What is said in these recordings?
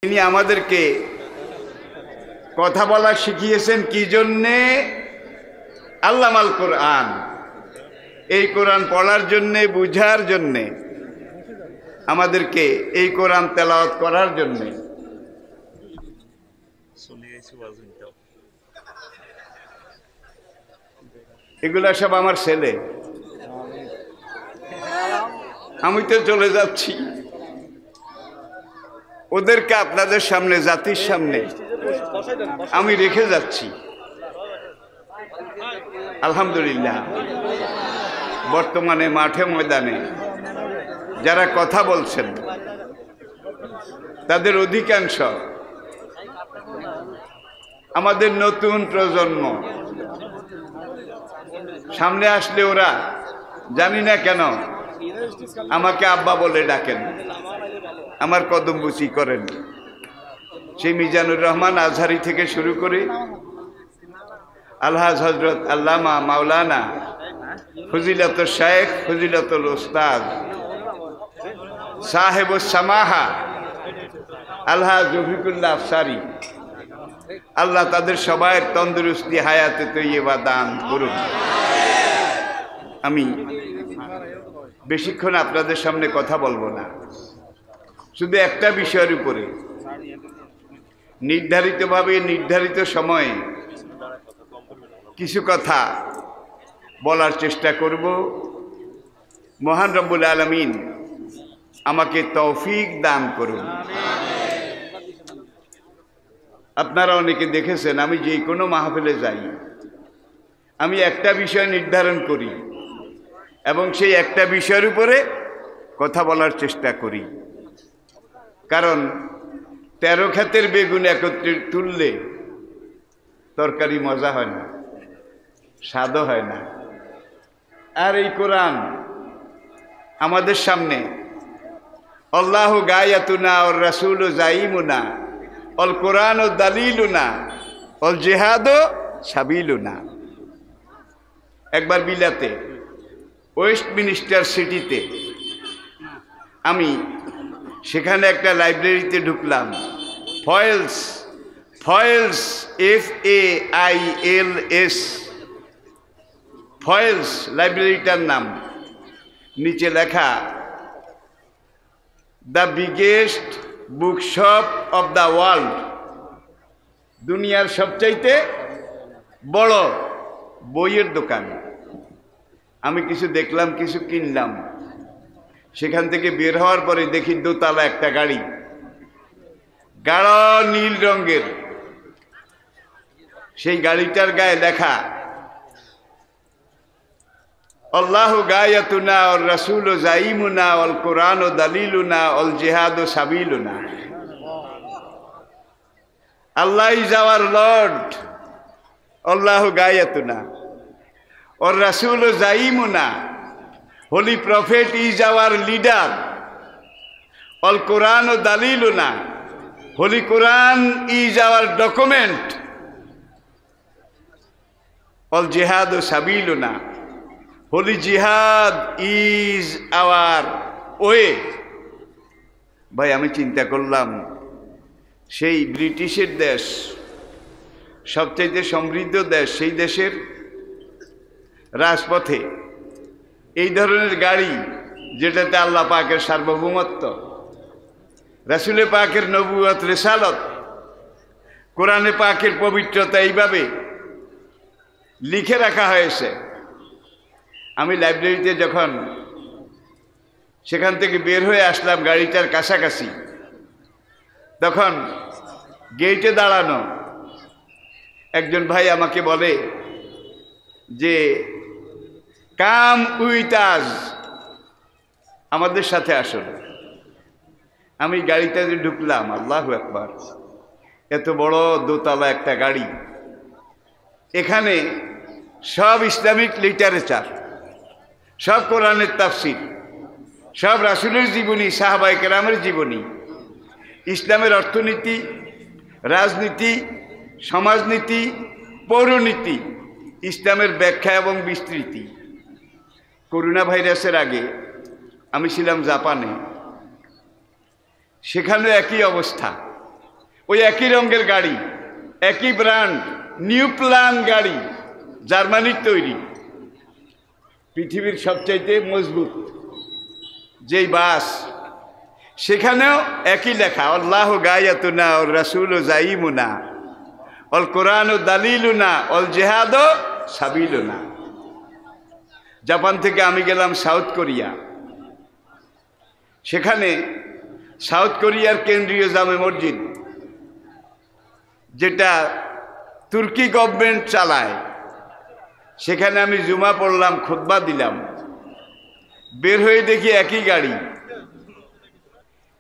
তিনি আমাদেরকে কথা বলা শিখিয়েছেন কি জন্যে? আল্লামাল কোরআন, এই কোরআন পড়ার জন্যে, বুঝার জন্যে, আমাদেরকে এই কোরআন তেলাওয়াত করার জন্যে। এগুলা সব আমার ছেলে, আমি তো চলে যাচ্ছি, ওদেরকে আপনাদের সামনে, জাতির সামনে আমি রেখে যাচ্ছি। আলহামদুলিল্লাহ, বর্তমানে মাঠে ময়দানে যারা কথা বলছেন তাদের অধিকাংশ আমাদের নতুন প্রজন্ম। সামনে আসলে ওরা জানি না কেন আমাকে আব্বা বলে ডাকেন, আমার কদম বুচি করেন। সেই মিজানুর রহমান আজহারি থেকে শুরু করে আলহাজ হজরত আল্লামা মাওলানা ফজিলত শায়েখ, ফজিলতুল উস্তাদ সাহেব সামাহা আলহাজ রফিকুল্লাহ আফসারি, আল্লাহ তাদের সবাই তন্দুরুস্তি হায়াতে তৈয়বা দান করুন। আমি বেশিক্ষণ আপনাদের সামনে কথা বলবো না, শুধু একটা বিষয়ের উপরে নির্ধারিতভাবে নির্ধারিত সময়ে কিছু কথা বলার চেষ্টা করব। মহান রব্বুল আলামিন আমাকে তৌফিক দান করুন। আপনারা অনেকে দেখেছেন, আমি যে কোনো মাহফিলে যাই, আমি একটা বিষয় নির্ধারণ করি এবং সেই একটা বিষয়ের উপরে কথা বলার চেষ্টা করি। কারণ 13 ক্ষেতের বেগুন একত্রে তুললে তরকারি মজা হয় না, স্বাদও হয় না। আর এই কোরআন আমাদের সামনে আল্লাহু গায়াতুনা ওর রাসূলু জাইমুনা অল কোরআন ও দালিলুনা অল জিহাদও সাবিলুনা। একবার বিলাতে ওয়েস্টমিনিস্টার সিটিতে আমি সেখানে একটা লাইব্রেরিতে ঢুকলাম, ফয়েলস FAILS, ফয়েলস লাইব্রেরিটার নাম। নিচে লেখা the biggest bookshop of the world, দুনিয়ার সবচাইতে বড় বইয়ের দোকান। আমি কিছু দেখলাম, কিছু কিনলাম। সেখান থেকে বের হওয়ার পরে দেখি দোতলা একটা গাড়ি, গাঢ় নীল রঙের। সেই গাড়িটার গায়ে লেখা আল্লাহু গায়াতুনা ওর রাসূলু জাইমুনা ওয়াল কোরআন ও দালিলুনা ওয়াল জিহাদু সাবিলুনা। আল্লাহ ইজ আওয়ার লর্ড, আল্লাহু গায়াতুনা ওর রাসূলু জাইমুনা, Holy Prophet is our leader. All Quran o daliluna, Holy Quran is our document. All jihad o sabiluna, Holy Jihad is our way. ভাই, আমি চিন্তা করলাম, সেই ব্রিটিশের দেশ, সবচেয়ে সমৃদ্ধ দেশ, সেই দেশের রাজপথে এই ধরনের গাড়ি, যেটাতে আল্লাহ পাকের সার্বভৌমত্ব, রাসূলে পাকের নবুয়ত, রিসালত, কোরআনে পাকের পবিত্রতা এইভাবে লিখে রাখা হয়েছে। আমি লাইব্রেরিতে যখন সেখান থেকে বের হয়ে আসলাম গাড়িটার কাছাকাছি, তখন গেটে দাঁড়ানো একজন ভাই আমাকে বলে যে কাম উইথ আস, আমাদের সাথে আসুন। আমি গাড়িতে ঢুকলাম, আল্লাহু আকবার, এত বড় দোতলা একটা গাড়ি। এখানে সব ইসলামিক লিটারেচার, সব কোরআনের তাফসীর, সব রাসূলের জীবনী, সাহাবায়ে কেরামের জীবনী, ইসলামের অর্থনীতি, রাজনীতি, সমাজনীতি, পৌরনীতি, ইসলামের ব্যাখ্যা এবং বিস্তৃতি। করোনা ভাইরাসের আগে আমি ছিলাম জাপানে, সেখানে একই অবস্থা। ওই একই রঙের গাড়ি, একই ব্র্যান্ড, নিউ প্ল্যান গাড়ি, জার্মানির তৈরি, পৃথিবীর সবচাইতে মজবুত যেই বাস, সেখানেও একই লেখা, আল্লাহু গায়াতুনা ওর রাসূলু জাইমুনা অল কোরআন ও দালিলুনা অল জেহাদ ও সাবিলুনা। জাপান থেকে আমি গেলাম সাউথ কোরিয়া। সেখানে সাউথ কোরিয়ার কেন্দ্রীয় জামে মসজিদ, যেটা তুর্কি গভর্নমেন্ট চালায়, সেখানে আমি জুমা পড়লাম, খুতবা দিলাম। বের হয়ে দেখি একই গাড়ি।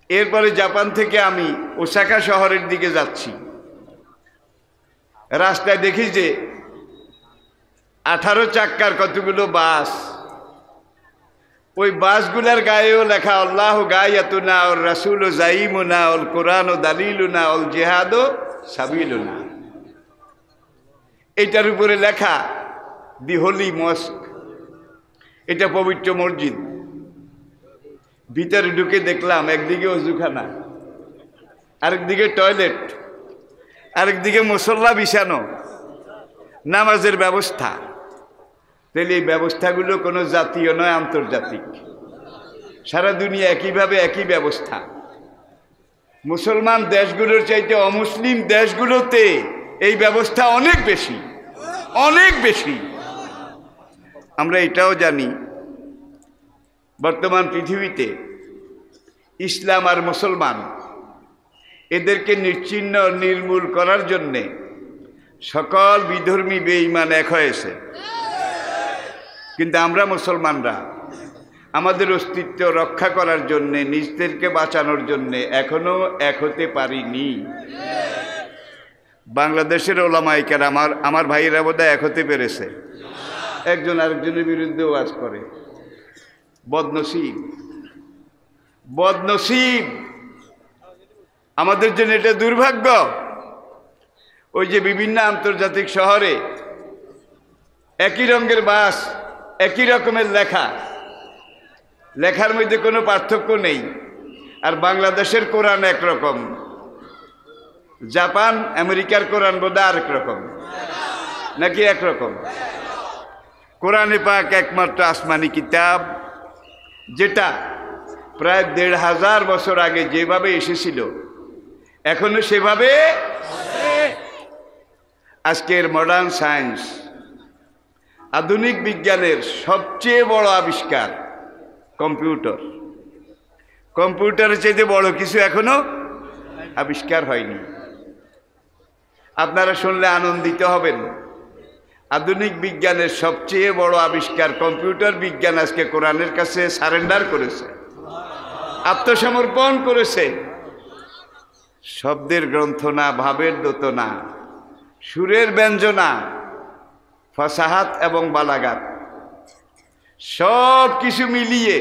এরপরে জাপান থেকে আমি ওসাকা শহরের দিকে যাচ্ছি। রাস্তায় দেখি যে 18 চাক্কার কতগুলো বাস, ওই বাসগুলার গায়েও লেখা আল্লাহু গায়াতুনা ওর রাসূলু জাইমুনা অল কোরআন ও দালিলুনা অল জিহাদ ও সাবিলুনা। এটার উপরে লেখা দি হোলি মস্ক, এটা পবিত্র মসজিদ। ভিতরে ঢুকে দেখলাম একদিকে ওযুখানা, আরেকদিকে টয়লেট, আরেকদিকে মুসল্লা বিছানো, নামাজের ব্যবস্থা। তাহলে এই ব্যবস্থাগুলো কোনো জাতীয় নয়, আন্তর্জাতিক। সারা দুনিয়া একইভাবে একই ব্যবস্থা। মুসলমান দেশগুলোর চাইতে অমুসলিম দেশগুলোতে এই ব্যবস্থা অনেক বেশি, অনেক বেশি। আমরা এটাও জানি বর্তমান পৃথিবীতে ইসলাম আর মুসলমান, এদেরকে নিশ্চিহ্ন নির্মূল করার জন্যে সকল বিধর্মী বেঈমান এক হয়েছে। কিন্তু আমরা মুসলমানরা আমাদের অস্তিত্ব রক্ষা করার জন্যে, নিজেদেরকে বাঁচানোর জন্যে এখনো এক হতে পারিনি। বাংলাদেশের ওলামায়ে কেরাম, আমার ভাইয়েরা বোধহয় এক হতে পেরেছে। একজন আরেকজনের বিরুদ্ধে ওয়াজ করে। বদনসিব, বদনসিব, আমাদের জন্য এটা দুর্ভাগ্য। ওই যে বিভিন্ন আন্তর্জাতিক শহরে একই রঙের বাস, একই রকমের লেখা, লেখার মধ্যে কোনো পার্থক্য নেই। আর বাংলাদেশের কোরআন একরকম, জাপান আমেরিকার কোরআন বোধহয় আরেক রকম, নাকি একরকম? কোরআনে পাক একমাত্র আসমানি কিতাব, যেটা প্রায় ১৫০০ বছর আগে যেভাবে এসেছিল এখনো সেভাবে। আজকের মডার্ন সায়েন্স, আধুনিক বিজ্ঞানের সবচেয়ে বড় আবিষ্কার কম্পিউটার। কম্পিউটারের চাইতে বড় কিছু এখনো আবিষ্কার হয়নি। আপনারা শুনলে আনন্দিত হবেন। আধুনিক বিজ্ঞানের সবচেয়ে বড় আবিষ্কার কম্পিউটার বিজ্ঞান আজকে কোরআনের কাছে সারেন্ডার করেছে, আত্মসমর্পণ করেছে। শব্দের গ্রন্থ না, ভাবের দোতনা, সুরের ব্যঞ্জনা, ফাসাহাত এবং বালাগাত, সব কিছু মিলিয়ে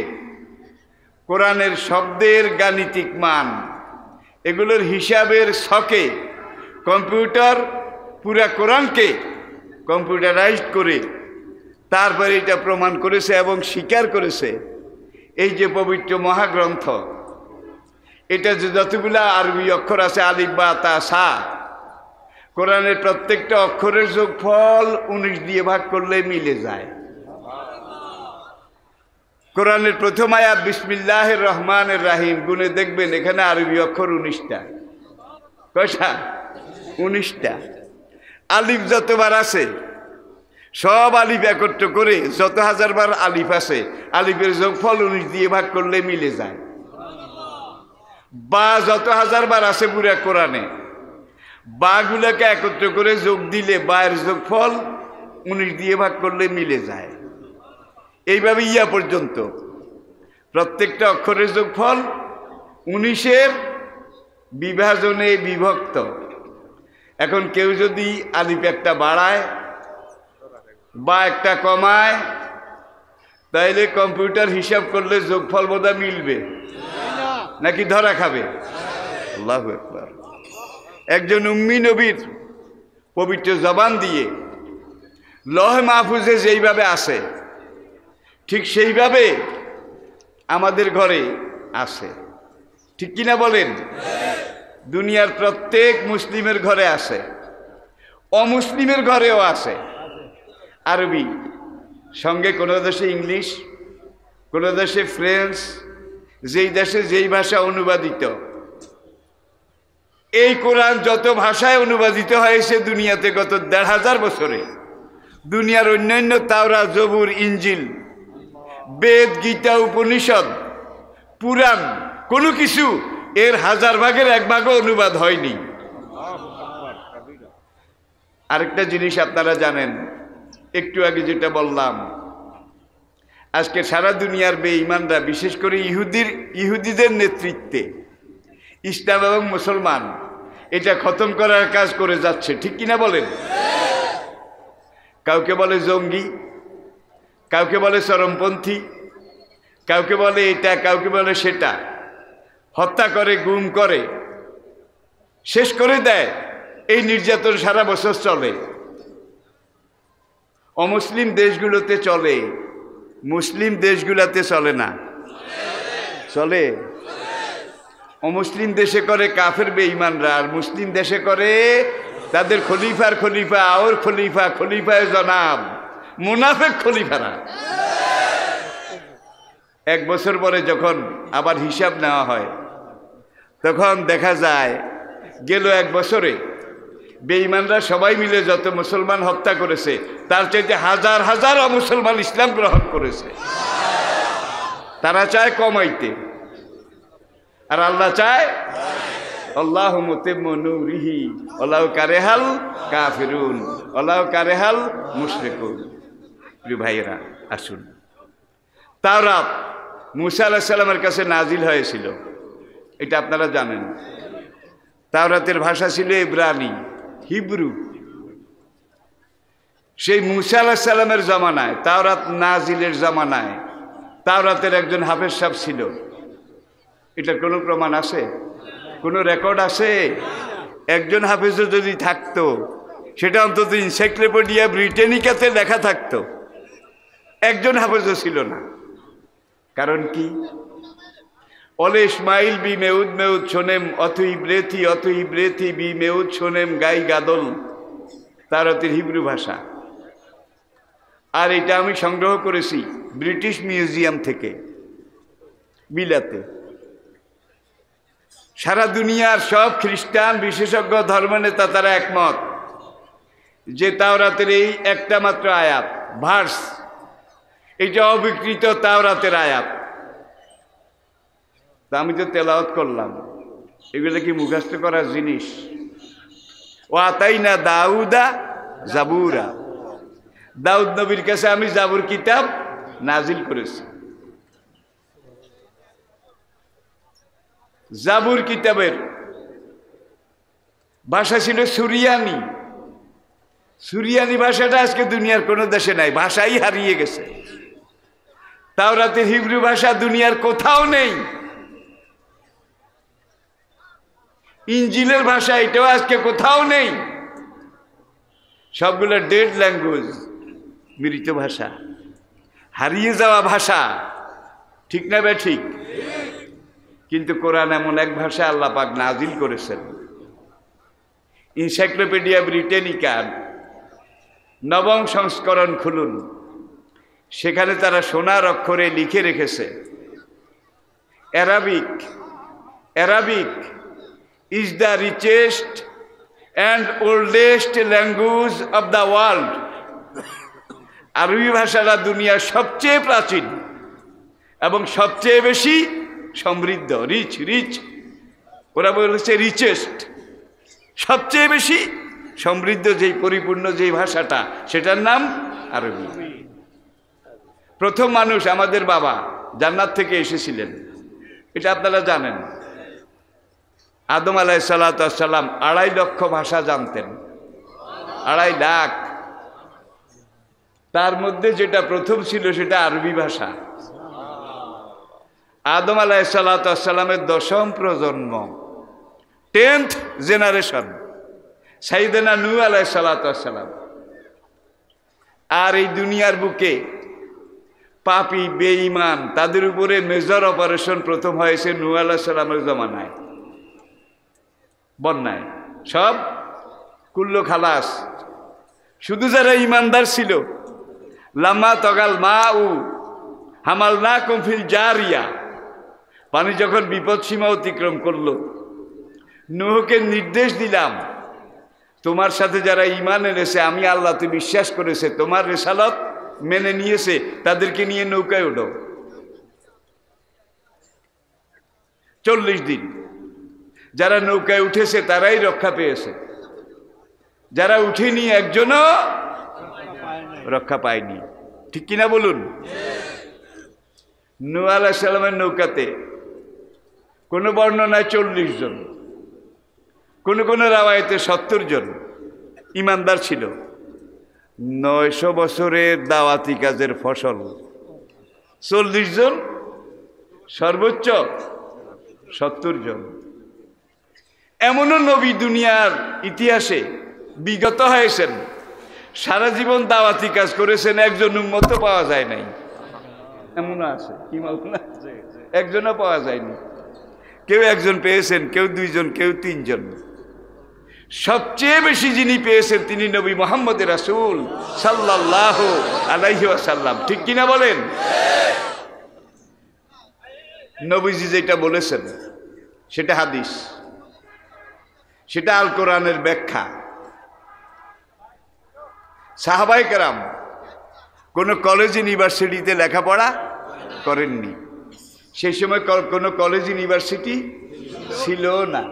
কোরআনের শব্দের গাণিতিক মান, এগুলোর হিসাবের ছকে কম্পিউটার পুরা কোরআনকে কম্পিউটারাইজড করে তারপরে এটা প্রমাণ করেছে এবং স্বীকার করেছে এই যে পবিত্র মহাগ্রন্থ, এটা যে যতগুলা আরবি অক্ষর আছে, আলিফ বা তা সা, কোরআনের প্রত্যেকটা অক্ষরের যোগফল 19 দিয়ে ভাগ করলে মিলে যায়। কোরআনের প্রথম আয়াত বিসমিল্লাহির রহমানির রহিম, গুনে দেখবেন এখানে আরবি অক্ষর 19টা। কয়টা? 19টা। আলিফ যতবার আছে সব আলিফ একত্র করে যত হাজারবার আলিফ আছে, আলিফের যোগফল 19 দিয়ে ভাগ করলে মিলে যায়। বা যত হাজারবার আছে পুরা কোরআনে, বাগুলোকে একত্র করে যোগ দিলে বায়ের যোগফল 19 দিয়ে ভাগ করলে মিলে যায়। এইভাবে ইয়া পর্যন্ত প্রত্যেকটা অক্ষরের যোগফল 19-এর বিভাজনে বিভক্ত। এখন কেউ যদি আলিফ একটা বাড়ায় বা একটা কমায়, তাইলে কম্পিউটার হিসাব করলে যোগফল বোধহয় মিলবে নাকি ধরা খাবে? আল্লাহু আকবার। একজন উম্মি নবীর পবিত্র জবান দিয়ে লৌহে মাহফুজে যেইভাবে আছে ঠিক সেইভাবে আমাদের ঘরে আছে, ঠিক কিনা বলেন? দুনিয়ার প্রত্যেক মুসলিমের ঘরে আছে, অমুসলিমের ঘরেও আছে আরবি। সঙ্গে কোনো দেশে ইংলিশ, কোনো দেশে ফ্রেঞ্চ, যেই দেশে যেই ভাষা অনুবাদিত। এই কোরআন যত ভাষায় অনুবাদিত হয়েছে দুনিয়াতে গত ১৫০০ বছরে, দুনিয়ার অন্যান্য তাওরাত, জবুর, ইঞ্জিল, বেদ, গীতা, উপনিষদ, পুরাণ, কোনো কিছু এর ১০০০ ভাগের ১ ভাগও অনুবাদ হয়নি। আরেকটা জিনিস আপনারা জানেন, একটু আগে যেটা বললাম, আজকে সারা দুনিয়ার বেঈমানরা, বিশেষ করে ইহুদিদের নেতৃত্বে ইসলাম এবং মুসলমান এটা খতম করার কাজ করে যাচ্ছে, ঠিক কিনা বলেন? কাউকে বলে জঙ্গি, কাউকে বলে চরমপন্থী, কাউকে বলে এটা, কাউকে বলে সেটা, হত্যা করে, গুম করে, শেষ করে দেয়। এই নির্যাতন সারা বছর চলে। অমুসলিম দেশগুলোতে চলে, মুসলিম দেশগুলোতে চলে না। চলে? অমুসলিম দেশে করে কাফের বেঈমানরা, আর মুসলিম দেশে করে তাদের খলিফার খলিফা, আর খলিফা, খলিফায় জনাব, মুনাফেক খলিফারা। 1 বছর পরে যখন আবার হিসাব নেওয়া হয়, তখন দেখা যায় গেল 1 বছরে বেঈমানরা সবাই মিলে যত মুসলমান হত্যা করেছে, তার চাইতে হাজার হাজার অমুসলমান ইসলাম গ্রহণ করেছে। তারা চায় কমাইতে, আর আল্লাহ চায় আল্লাহু মুতিম্মু নূরিহি ওয়ালাউ কারিহাল কাফিরুন ওয়ালাউ কারিহাল মুশরিকুন। প্রিয় ভাইয়েরা, আসুন, তাওরাত মুসা আলাইহিস সালামের কাছে নাজিল হয়েছিল, এটা আপনারা জানেন। তাওরাতের ভাষা ছিল ইব্রানি, হিব্রু। সেই মুসা আলাইহিস সালামের জামানায়, তাওরাত নাজিলের জামানায়, তাওরাতের একজন হাফেজ সাহেব ছিল। এটার কোনো প্রমাণ আছে? কোনো রেকর্ড আছে? একজন হাফেজও যদি থাকতো, সেটা অন্তত এনসাইক্লোপিডিয়া ব্রিটানিকাতে লেখা থাকতো। একজন হাফেজও ছিল না। কারণ কি? ওলে ইসমাইল বি মেউদ মেউদ শোনেম অথই ব্রেথি বি মেউদ শোনেম গাই গাদল, তাওরাতের হিব্রু ভাষা। আর এটা আমি সংগ্রহ করেছি ব্রিটিশ মিউজিয়াম থেকে, বিলাতে। সারা দুনিয়ার সব খ্রিস্টান বিশেষজ্ঞ ধর্মনেতা তারা একমত যে তাওরাতের এই একটা মাত্র আয়াত, ভার্স, এটা অবিকৃত তাওরাতের আয়াত। তা আমি তো তেলাওয়াত করলাম, এগুলো কি মুখস্থ করার জিনিস? ও আতাইনা দাউদা জাবুরা, দাউদ নবীর কাছে আমি জাবুর কিতাব নাজিল করেছি। জাবুর কিতাবের ভাষা ছিল সুরিয়ানি। সুরিয়ানি ভাষাটা আজকে দুনিয়ার কোনো দেশে নাই, ভাষাই হারিয়ে গেছে। তাওরাতের হিব্রু ভাষা দুনিয়ার কোথাও নেই। ইঞ্জিলের ভাষা এটাও আজকে কোথাও নেই। সবগুলো ডেড ল্যাঙ্গুয়েজ, মৃত ভাষা, হারিয়ে যাওয়া ভাষা, ঠিক না বে ঠিক? কিন্তু কোরআন এমন এক ভাষা আল্লাহ পাক নাজিল করেছেন। এনসাইক্লোপিডিয়া ব্রিটানিকার 9ম সংস্করণ খুলুন, সেখানে তারা সোনার অক্ষরে লিখে রেখেছে, Arabic is the richest and oldest language of the world. আরবি ভাষাটা দুনিয়ার সবচেয়ে প্রাচীন এবং সবচেয়ে বেশি সমৃদ্ধ। রিচ, ওরা বলেছে রিচেস্ট, সবচেয়ে বেশি সমৃদ্ধ, যেই পরিপূর্ণ যেই ভাষাটা, সেটার নাম আরবি। প্রথম মানুষ আমাদের বাবা জান্নাত থেকে এসেছিলেন, এটা আপনারা জানেন। আদম আলাইহিস সালাম 2.5 লক্ষ ভাষা জানতেন, 2.5 লাখ। তার মধ্যে যেটা প্রথম ছিল সেটা আরবি ভাষা। আদম আলাইহিস সালামের 10ম প্রজন্ম, 10th জেনারেশন, সাইয়েদনা নূহ আলাইহিস সালাম। আর এই দুনিয়ার বুকে পাপী বেঈমান তাদের উপরে মেজর অপারেশন প্রথম হয়েছে নূহ আলাইহিস সালামের জমানায়। বন্যায় সব কুল্লো খালাস। শুধু যারা ইমানদার ছিল, লাম্মা তগাল মা উ হামাল না কমফিল জারিয়া, পানি যখন বিপদ সীমা অতিক্রম করলো, নূহকে নির্দেশ দিলাম, তোমার সাথে যারা ঈমান এনেছে, আমি আল্লাহতে বিশ্বাস করেছে, তোমার রিসালাত মেনে নিয়েছে, তাদেরকে নিয়ে নৌকায় উঠো। 40 দিন যারা নৌকায় উঠেছে তারাই রক্ষা পেয়েছে, যারা উঠেনি একজনও রক্ষা পায়নি। ঠিক কিনা বলুন? নূহ আলাইহিস সালামের নৌকাতে কোনো বর্ণনায় 40 জন, কোন কোন রাওয়ায়াতে 70 জন ইমানদার ছিল। 900 বছরের দাওয়াতি কাজের ফসল 40 জন, সর্বোচ্চ 70 জন। এমনও নবী দুনিয়ার ইতিহাসে বিগত হয়েছেন, সারা জীবন দাওয়াতি কাজ করেছেন, একজন উম্মত পাওয়া যায় নাই। এমনও আছে, কি মাওলানা, একজনও পাওয়া যায়নি। কেউ একজন পেয়েছেন, কেউ 2 জন, কেউ 3 জন। সবচেয়ে বেশি যিনি পেয়েছেন তিনি নবী মুহাম্মদ রাসূল সাল্লাল্লাহু আলাইহি ওয়াসাল্লাম। ঠিক কিনা বলেন? নবীজি যেটা বলেছেন সেটা হাদিস, সেটা আল কোরআনের ব্যাখ্যা। সাহাবায়ে কেরাম কোনো কলেজ ইউনিভার্সিটিতে লেখাপড়া করেননি, সেই সময় কোনো কলেজ ইউনিভার্সিটি ছিল না।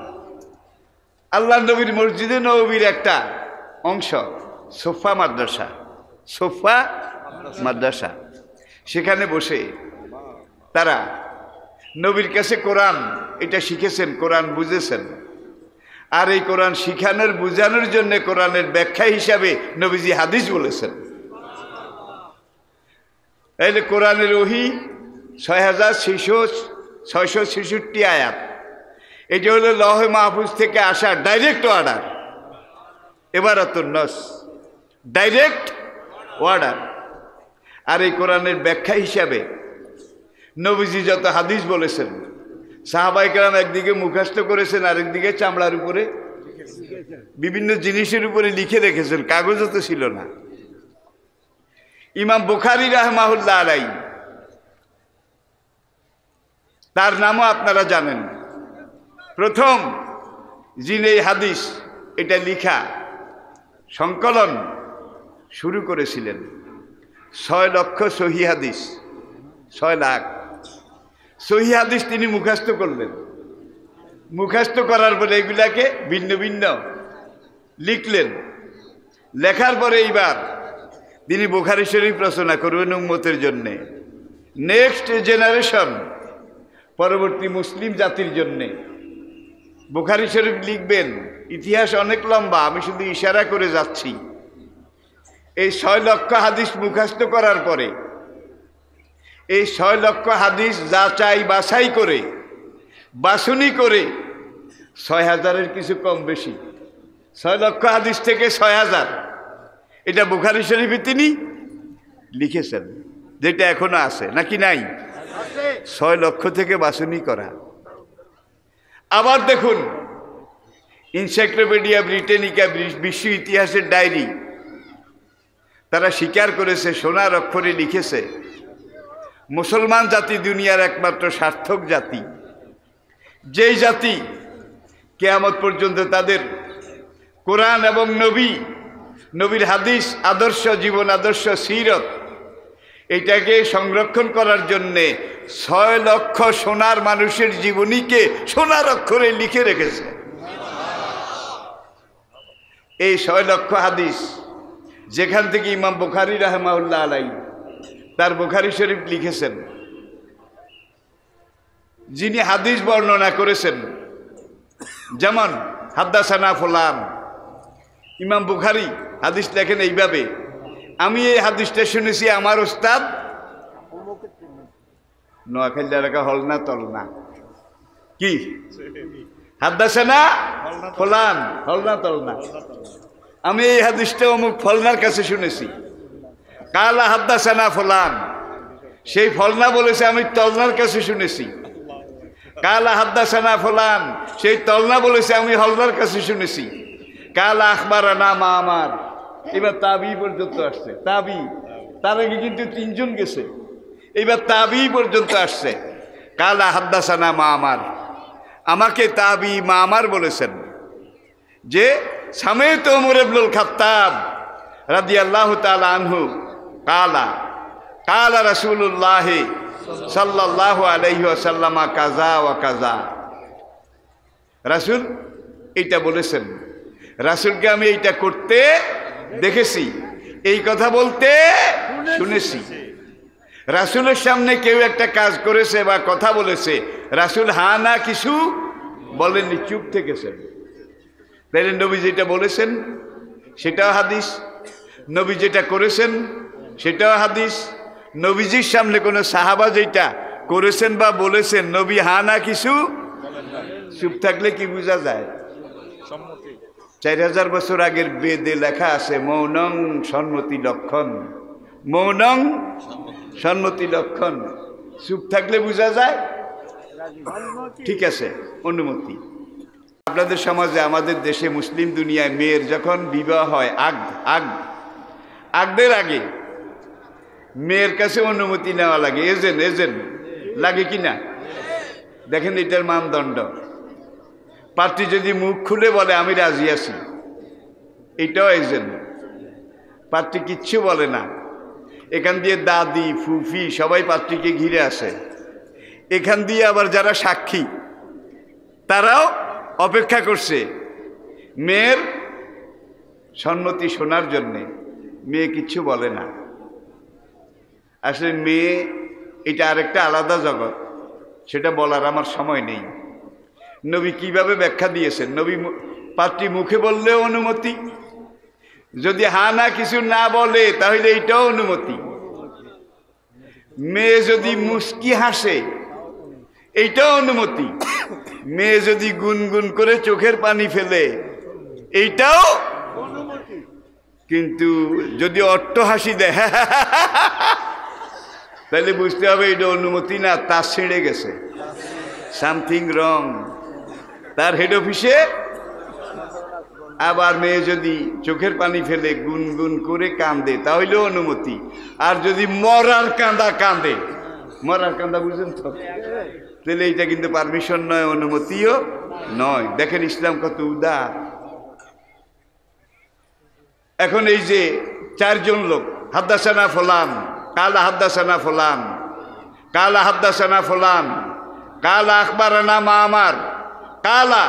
আল্লাহ নবীর মসজিদে নববীর একটা অংশ সোফা মাদ্রাসা, সোফা মাদ্রাসা, সেখানে বসে তারা নবীর কাছে কোরআন এটা শিখেছেন, কোরআন বুঝেছেন। আর এই কোরআন শিখানোর বুঝানোর জন্য কোরআনের ব্যাখ্যা হিসাবে নবীজি হাদিস বলেছেন। এই কোরআনের ওহী 6666 আয়াত, এটা হলো লৌহে মাহফুজ থেকে আসা ডাইরেক্ট অর্ডার, ইবারাতুন নাস, ডাইরেক্ট অর্ডার। আর এই কোরআনের ব্যাখ্যা হিসাবে নবীজি যত হাদিস বলেছেন, সাহাবায়ে কেরাম একদিকে মুখস্থ করেছেন, আরেকদিকে চামড়ার উপরে বিভিন্ন জিনিসের উপরে লিখে রেখেছেন, কাগজও তো ছিল না। ইমাম বুখারী রাহমাহুল্লাহ আলাইহি, তার নামও আপনারা জানেন, প্রথম যিনি এই হাদিস এটা লিখা সংকলন শুরু করেছিলেন। 6 লক্ষ সহি হাদিস, 6 লাখ সহি হাদিস তিনি মুখস্থ করলেন। মুখস্থ করার পরে এগুলাকে ভিন্ন ভিন্ন লিখলেন। লেখার পরে এইবার তিনি বুখারী শরীফ রচনা করবেন উম্মতের জন্যে, নেক্সট জেনারেশন, পরবর্তী মুসলিম জাতির জন্যে বুখারী শরীফ লিখবেন। ইতিহাস অনেক লম্বা, আমি শুধু ইশারা করে যাচ্ছি। এই 6 লক্ষ হাদিস মুখস্থ করার পরে এই 6 লক্ষ হাদিস যাচাই বাছাই করে বাছুনি করে 6000-এর কিছু কম বেশি, 6 লক্ষ হাদিস থেকে 6000 এটা বুখারী শরীফে তিনি লিখেছেন, যেটা এখনো আছে নাকি নাই? 6 লক্ষ থেকে বাছুনি করা। আবার দেখুন এনসাইক্লোপিডিয়া ব্রিটানিকা, বিশ্ব ইতিহাসের ডায়েরি, তারা স্বীকার করেছে, সোনার অক্ষরে লিখেছে, মুসলমান জাতি দুনিয়ার একমাত্র সার্থক জাতি, যেই জাতি কিয়ামত পর্যন্ত তাদের কোরআন এবং নবীর হাদিস, আদর্শ জীবন, আদর্শ সিরত, এটাকে সংরক্ষণ করার জন্যে 6 লক্ষ সোনার মানুষের জীবনীকে সোনার অক্ষরে লিখে রেখেছে। এই 6 লক্ষ হাদিস যেখান থেকে ইমাম বুখারী রাহমাহুল্লাহ আলাইহি তার বুখারী শরীফ লিখেছেন, যিনি হাদিস বর্ণনা করেছেন, যেমন হাদ্দাসানা ফুলান, ইমাম বুখারী হাদিস লেখেন এইভাবে, আমি এই হাদিসটা শুনেছি আমার ওস্তাদ নোয়াখালী এলাকা হলনা তলনা, কি হাদ্দাসানা ফুলান, হলনা তলনা, আমি এই হাদিসটা অমুক ফলনার কাছে শুনেছি। কালা হাদ্দাসানা ফুলান, সেই ফলনা বলেছে আমি তলনার কাছে শুনেছি। কালা হাদ্দাসানা ফুলান, সেই তলনা বলেছে আমি হলদার কাছে শুনেছি। কালা আখবারানা মামার, এবার তাবি পর্যন্ত আসছে। তাবি, তার আগে কিন্তু তিনজন গেছে, এবার তাবি পর্যন্ত আসছে। কালা হাদ্দাসানা মামার, আমাকে তাবি মামার বলেছেন যে সামেত ওমর ইবনুল খাত্তাব রাদিয়াল্লাহু তাআলা আনহু কালা কালা রাসূলুল্লাহ সাল্লাল্লাহু আলাইহি ওয়াসাল্লাম কাযা ওয়া কাযা। রাসূল এইটা বলেছেন, রাসূলকে আমি এইটা করতে দেখেছি, এই কথা বলতে শুনেছি। রাসূলের সামনে কেউ একটা কাজ করেছে বা কথা বলেছে, রাসূল হ্যাঁ না কিছু বলেননি, চুপ থেকেছেন। তাইলে নবী যেটা বলেছেন সেটাও হাদিস, নবী যেটা করেছেন সেটাও হাদিস। নবীজির সামনে কোনো সাহাবা যেটা করেছেন বা বলেছেন, নবী হ্যাঁ না কিছু চুপ থাকলে কি বোঝা যায়? 4000 বছর আগের বেদে লেখা আছে মৌনং সম্মতি লক্ষণ, মৌনং সম্মতি লক্ষণ। চুপ থাকলে বোঝা যায় ঠিক আছে অনুমতি। আপনাদের সমাজে, আমাদের দেশে, মুসলিম দুনিয়ায় মেয়ের যখন বিবাহ হয় আগদের আগে মেয়ের কাছে অনুমতি নেওয়া লাগে, এজেন্ট লাগে কি না? দেখেন এটার মানদণ্ড। পাত্রী যদি মুখ খুলে বলে আমি রাজি আছি, এটাও এজেন্ট। পাত্রী কিচ্ছু বলে না, এখান দিয়ে দাদি ফুফি সবাই পাত্রীকে ঘিরে আসে, এখান দিয়ে আবার যারা সাক্ষী তারাও অপেক্ষা করছে মেয়ের সম্মতি শোনার জন্যে। মেয়ে কিচ্ছু বলে না। আসলে মেয়ে এটা আরেকটা আলাদা জগৎ, সেটা বলার আমার সময় নেই। নবী কিভাবে ব্যাখ্যা দিয়েছেন, নবী পাত্রী মুখে বললেও অনুমতি, যদি হা না কিছু না বলে তাহলে এটাও অনুমতি। মেয়ে যদি মুস্কি হাসে এইটাও অনুমতি, মেয়ে যদি গুনগুন করে চোখের পানি ফেলে এইটাও। কিন্তু যদি অট্ট হাসি দেয় তাহলে বুঝতে হবে এটা অনুমতি না, তার ছিঁড়ে গেছে, সামথিং রং তার হেড অফিসে। আবার মেয়ে যদি চোখের পানি ফেলে গুনগুন করে কান্দে তাহলেও অনুমতি। আর যদি মরার কান্দা কান্দে, মরার কান্দা বুঝেন তো, তাহলে এইটা কিন্তু পারমিশন নয়, অনুমতিও নয়। দেখেন ইসলাম কত উদার। এখন এই যে চারজন লোক, হাদ্দাসানা ফুলান, কালা হাদ্দাসানা ফুলান, কালা হাদ্দাসানা ফুলান, কালা আখবারানা মামার, কালা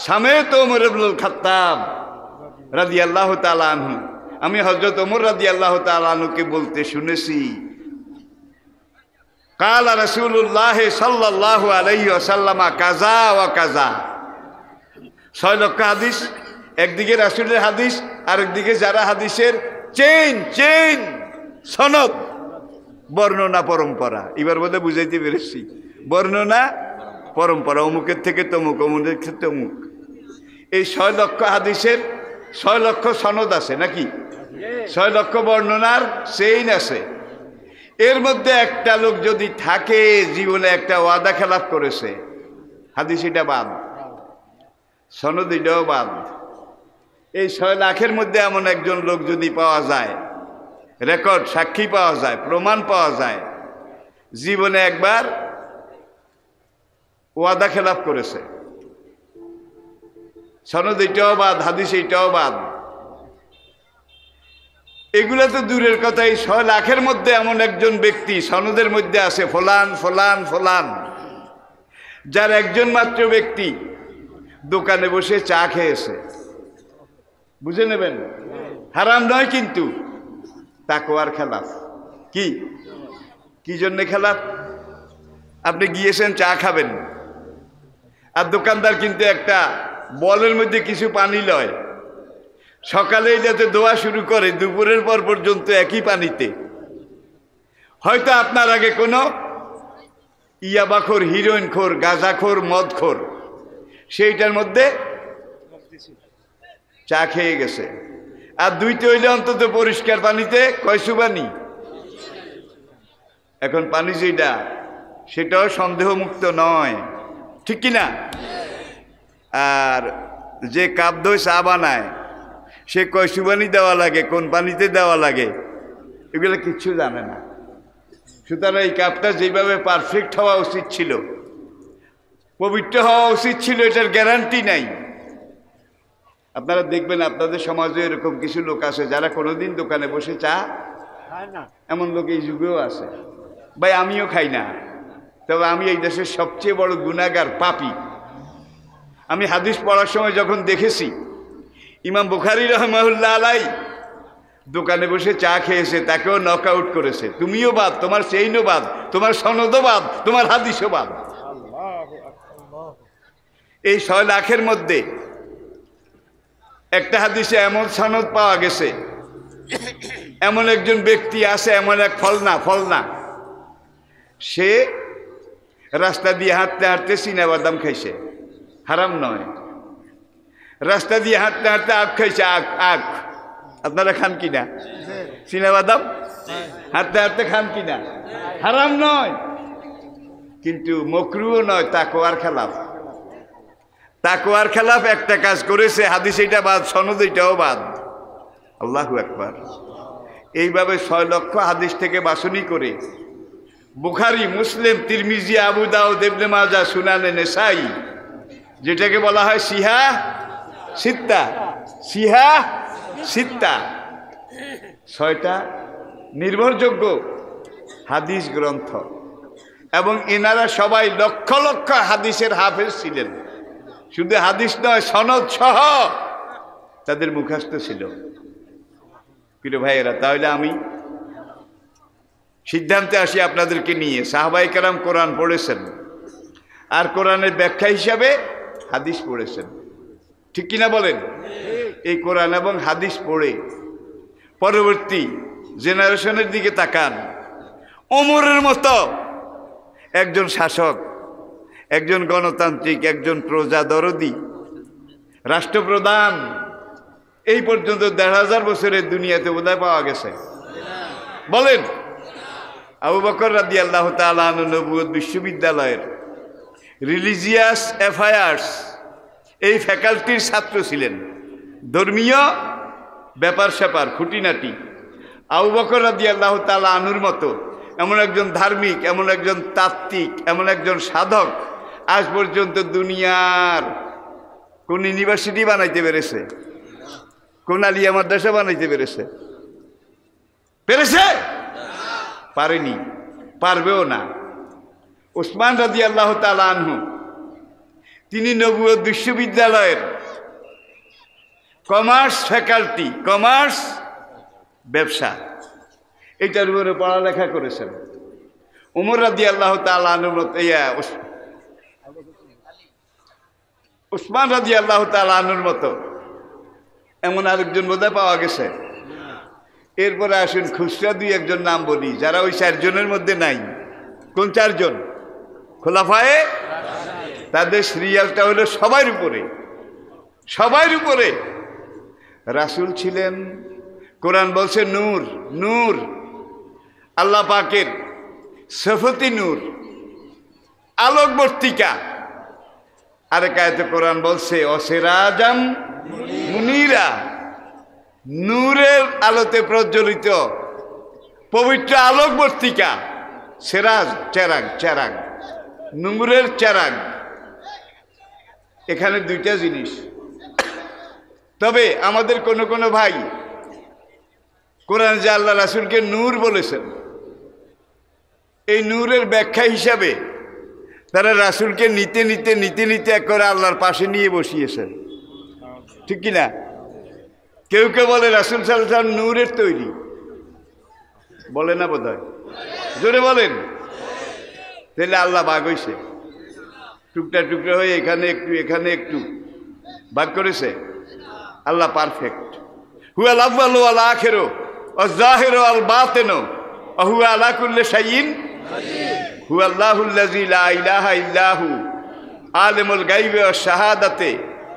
সামেত ওমর ইবনুল খাত্তাব রাদিয়াল্লাহু তাআলা আনহু, আমি হযরত ওমর রাদিয়াল্লাহু তাআলা আনহুকে বলতে শুনেছি। কালা রাসূলুল্লাহ সাল্লাল্লাহু আলাইহি ওয়াসাল্লাম কাযা ওয়া কাযা। 6 লক্ষ হাদিস, একদিকে রাসূলের হাদিস, আরেকদিকে যারা হাদিসের চেইন সনদ, বর্ণনা পরম্পরা। এবার বলে বুঝাইতে পেরেছি, বর্ণনা পরম্পরা, অমুকের থেকে তমুক, অমুকের থেকে তমুক। এই 6 লক্ষ হাদিসের 6 লক্ষ সনদ আছে নাকি? 6 লক্ষ বর্ণনার চেইন আছে। এর মধ্যে একটা লোক যদি থাকে জীবনে একটা ওয়াদা খেলাপ করেছে, হাদিস এটা বাদ, সনদ এটাও বাদ। এই 6 লাখের মধ্যে এমন একজন লোক যদি পাওয়া যায়, রেকর্ড সাক্ষী পাওয়া যায়, প্রমাণ পাওয়া যায় জীবনে একবার ওয়াদা খেলাপ করেছে, সনদ এটাও বাদ, হাদিস এটাও বাদ। এগুলো তো দূরের কথা, এই 6 লাখের মধ্যে এমন একজন ব্যক্তি সনদের মধ্যে আছে ফলান ফলান ফলান, যার একজন মাত্র ব্যক্তি দোকানে বসে চা খেয়েছে। বুঝে নেবেন, হারাম নয় কিন্তু তাকওয়ার খেলাফ। কি জন্য খেলাফ? আপনি গিয়েছেন চা খাবেন, আর দোকানদার কিন্তু একটা বলের মধ্যে কিছু পানি লয়, সকালে যাতে দোয়া শুরু করে দুপুরের পর পর্যন্ত একই পানিতে। হয়তো আপনার আগে কোনো ইয়াবাখোর, হিরোইনখোর, গাঁজাখোর, মদখোর সেইটার মধ্যে চা খেয়ে গেছে, আর দুইটা হইলে অন্তত পরিষ্কার পানিতে কয়শো পানি। এখন পানি যেটা সেটাও সন্দেহমুক্ত নয়, ঠিক কিনা? আর যে কাপ দই চা বানায় সে কয় সুবানি দেওয়া লাগে, কোন পানিতে দেওয়া লাগে, এগুলো কিচ্ছু জানে না। সুতরাং এই কাপটা যেভাবে পারফেক্ট হওয়া উচিত ছিল, পবিত্র হওয়া উচিত ছিল, এটার গ্যারান্টি নাই। আপনারা দেখবেন আপনাদের সমাজে এরকম কিছু লোক আছে যারা কোনোদিন দোকানে বসে চা খায় না। এমন লোক এই যুগেও আছে। ভাই আমিও খাই না, তবে আমি এই দেশের সবচেয়ে বড় গুনাহগার, পাপী। আমি হাদিস পড়ার সময় যখন দেখেছি ইমাম বুখারী রাহমাহুল্লাহ আলাইহি দোকানে বসে চা খেয়েছে, তাকেও নক আউট করেছে। তুমিও বাদ, তোমার চেইনও বাদ, তোমার সনদও বাদ, তোমার হাদিসও বাদ। এই 6 লাখের মধ্যে একটা হাদিসে এমন সনদ পাওয়া গেছে, এমন একজন ব্যক্তি আছে, এমন এক ফলনা সে রাস্তা দিয়ে হাঁটতে হাঁটতে চিনাবাদাম খাইছে, হারাম নয়। রাস্তা দিয়ে হাঁটতে হাঁটতে আখ খাইছে, আখ। আপনারা খান কিনা চিনাবাদাম? হাঁটতে হাঁটতে খান কিনা? হারাম নয়, কিন্তু মকরুও নয়, তাকওয়ার খেলাফ। তাকওয়ার খেলাফ একটা কাজ করেছে, হাদিস এটা বাদ, সনদ এটাও বাদ। আল্লাহু আকবার। এইভাবে 6 লক্ষ হাদিস থেকে বাছনি করে বুখারী, মুসলিম, তিরমিজি, আবু দাউদ, ইবনে মাজাহ, সুনানে নেসাই, যেটাকে বলা হয় সিহা সিত্তা, 6টা নির্ভরযোগ্য হাদিস গ্রন্থ। এবং এনারা সবাই লক্ষ লক্ষ হাদিসের হাফেজ ছিলেন। শুধু হাদিস নয়, সনদ সহ তাদের মুখস্থ ছিল। প্রিয় ভাইয়েরা, তাহলে আমি সিদ্ধান্তে আসি আপনাদেরকে নিয়ে। সাহাবায়ে কেরাম কোরআন পড়েছেন, আর কোরআনের ব্যাখ্যা হিসাবে হাদিস পড়েছেন, ঠিক কিনা বলেন? এই কোরআন এবং হাদিস পড়ে পরবর্তী জেনারেশনের দিকে তাকান। ওমরের মতো একজন শাসক, একজন গণতান্ত্রিক, একজন প্রজাদরদি রাষ্ট্রপ্রধান, এই পর্যন্ত ১৫০০ বছরের দুনিয়াতে বোধহয় পাওয়া গেছে? বলেন। আবু বকর রাদিয়াল্লাহু তাআলা আনহু নবুয়ত বিশ্ববিদ্যালয়ের রিলিজিয়াস অ্যাফেয়ার্স এই ফ্যাকাল্টির ছাত্র ছিলেন। ধর্মীয় ব্যাপার স্যাপার, খুঁটিনাটি। আবু বকর রাদিয়াল্লাহু তাআলা আনহুর মতো এমন একজন ধার্মিক, এমন একজন তাত্ত্বিক, এমন একজন সাধক আজ পর্যন্ত দুনিয়ার কোন ইউনিভার্সিটি বানাইতে পেরেছে? কোন আলিয়া মাদ্রাসা বানাইতে পেরেছে? পারেনি, পারবেও না। উসমান রাদিয়াল্লাহু তাআলা আনহু তিনি নবুয়ত বিশ্ববিদ্যালয়ের কমার্স ফ্যাকাল্টি, কমার্স ব্যবসা, এটার উপরে পড়ালেখা করেছেন। ওমর রাদিয়াল্লাহু তাআলা আনহুর মতো, উসমান রাদিয়াল্লাহু তাআলা আনহুর মতো এমন আরেকজন বোধহয় পাওয়া গেছে। এরপরে আসুন খুচরা 2-1 নাম বলি, যারা ওই 4 জনের মধ্যে নাই। কোন 4 জন? খোলাফায়ে, তাদের সিরিয়ালটা হলো সবার উপরে। রাসূল ছিলেন, কোরআন বলছে নূর, নূর আল্লাহ পাকের সিফাতি নূর, আলোকবর্তিকা। আরেক আয়াতে কোরআন বলছে অসিরাজাম মুনিরা, নূরের আলোতে প্রজ্বলিত পবিত্র আলোকবর্তিকা। সিরাজ, চেরাগ, নূরের চেরাগ। এখানে 2টা জিনিস। তবে আমাদের কোনো ভাই কোরআন যে আল্লাহ রাসূলকে নূর বলেছেন, এই নূরের ব্যাখ্যা হিসাবে তারা রাসূলকে নিতে করে আল্লাহর পাশে নিয়ে বসিয়েছেন, ঠিক কিনা? কেউ বলে রাসূল সাল্লাল্লাহু আলাইহি ওয়াসাল্লাম নূরের তৈরি, বলে না বোধহয়? জোরে বলেন। তাহলে আল্লাহ ভাগ হয়েছে, টুকরা হয়ে এখানে একটু ভাগ করেছে? আল্লাহ পারফেক্ট। হুয়াল আউয়ালু ওয়াল আখিরু ওয়াজ যাহিরু ওয়াল বাতিনু ওয়া হুয়া আলা কুল্লি শাইইন কাদির। হুয়াল্লাহুল্লাযী লা ইলাহা ইল্লাহু আলিমুল গায়বি ওয়াশ শাহাদাতি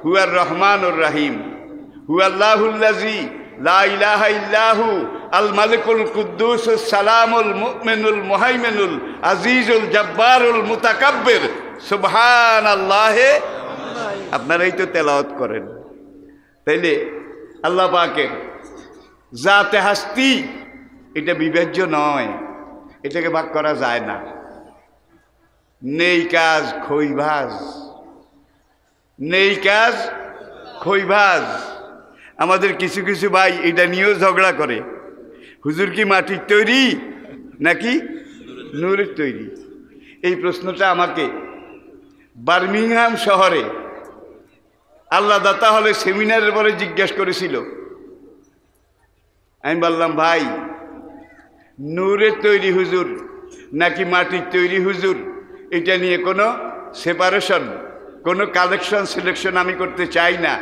হুয়ার রহমানুর রহিম। হুয়াল্লাহুল্লাযী লা ইলাহা ইল্লাহু আল মালিকুল কুদ্দুসুস সালামুল মুমিনুল মুহাইমিনুল আজিজুল জব্বারুল মুতাকাব্বির সুবহানাল্লাহে, আপনারাই তো তেলাওয়াত করেন। তাইলে আল্লাহ পাকের জাতে হাস্তি এটা বিবেচ্য নয়, এটাকে ভাগ করা যায় না। নেই কাজ খইভাজ, নেই কাজ খইভাজ। আমাদের কিছু কিছু ভাই এটা নিয়েও ঝগড়া করে, হুজুর কি মাটির তৈরি নাকি নূরের তৈরি? এই প্রশ্নটা আমাকে বার্মিংহাম শহরে আল্লাহ দাতা হলে সেমিনারের পরে জিজ্ঞেস করেছিল। আমি বললাম, ভাই নূরের তৈরি হুজুর নাকি মাটির তৈরি হুজুর, এটা নিয়ে কোনো সেপারেশন, কোনো কালেকশন সিলেকশন আমি করতে চাই না।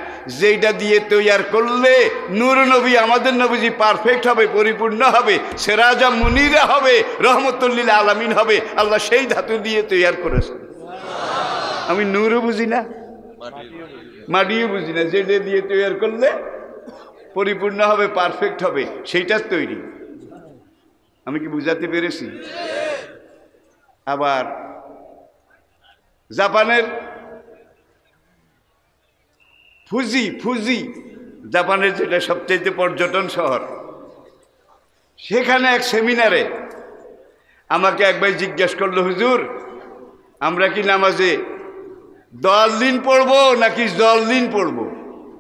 যেটা দিয়ে তৈয়ার করলে নূর নবী, আমাদের নবীজি পারফেক্ট হবে, পরিপূর্ণ হবে, সেরাজা মুনিরা হবে, রহমতুল্লিল আলামিন হবে, আল্লাহ সেই ধাতু দিয়ে তৈয়ার করেছেন। আমি নূরও বুঝি না, মাটিও বুঝি না। যেটা দিয়ে তৈয়ার করলে পরিপূর্ণ হবে, পারফেক্ট হবে, সেইটার তৈরি। আমি কি বুঝাতে পেরেছি? আবার জাপানের ফুজি জাপানের যেটা সবচেয়ে পর্যটন শহর, সেখানে এক সেমিনারে আমাকে একবার জিজ্ঞেস করলো, হুজুর আমরা কি নামাজে দলিন পড়বো নাকি জলদিন পড়বো?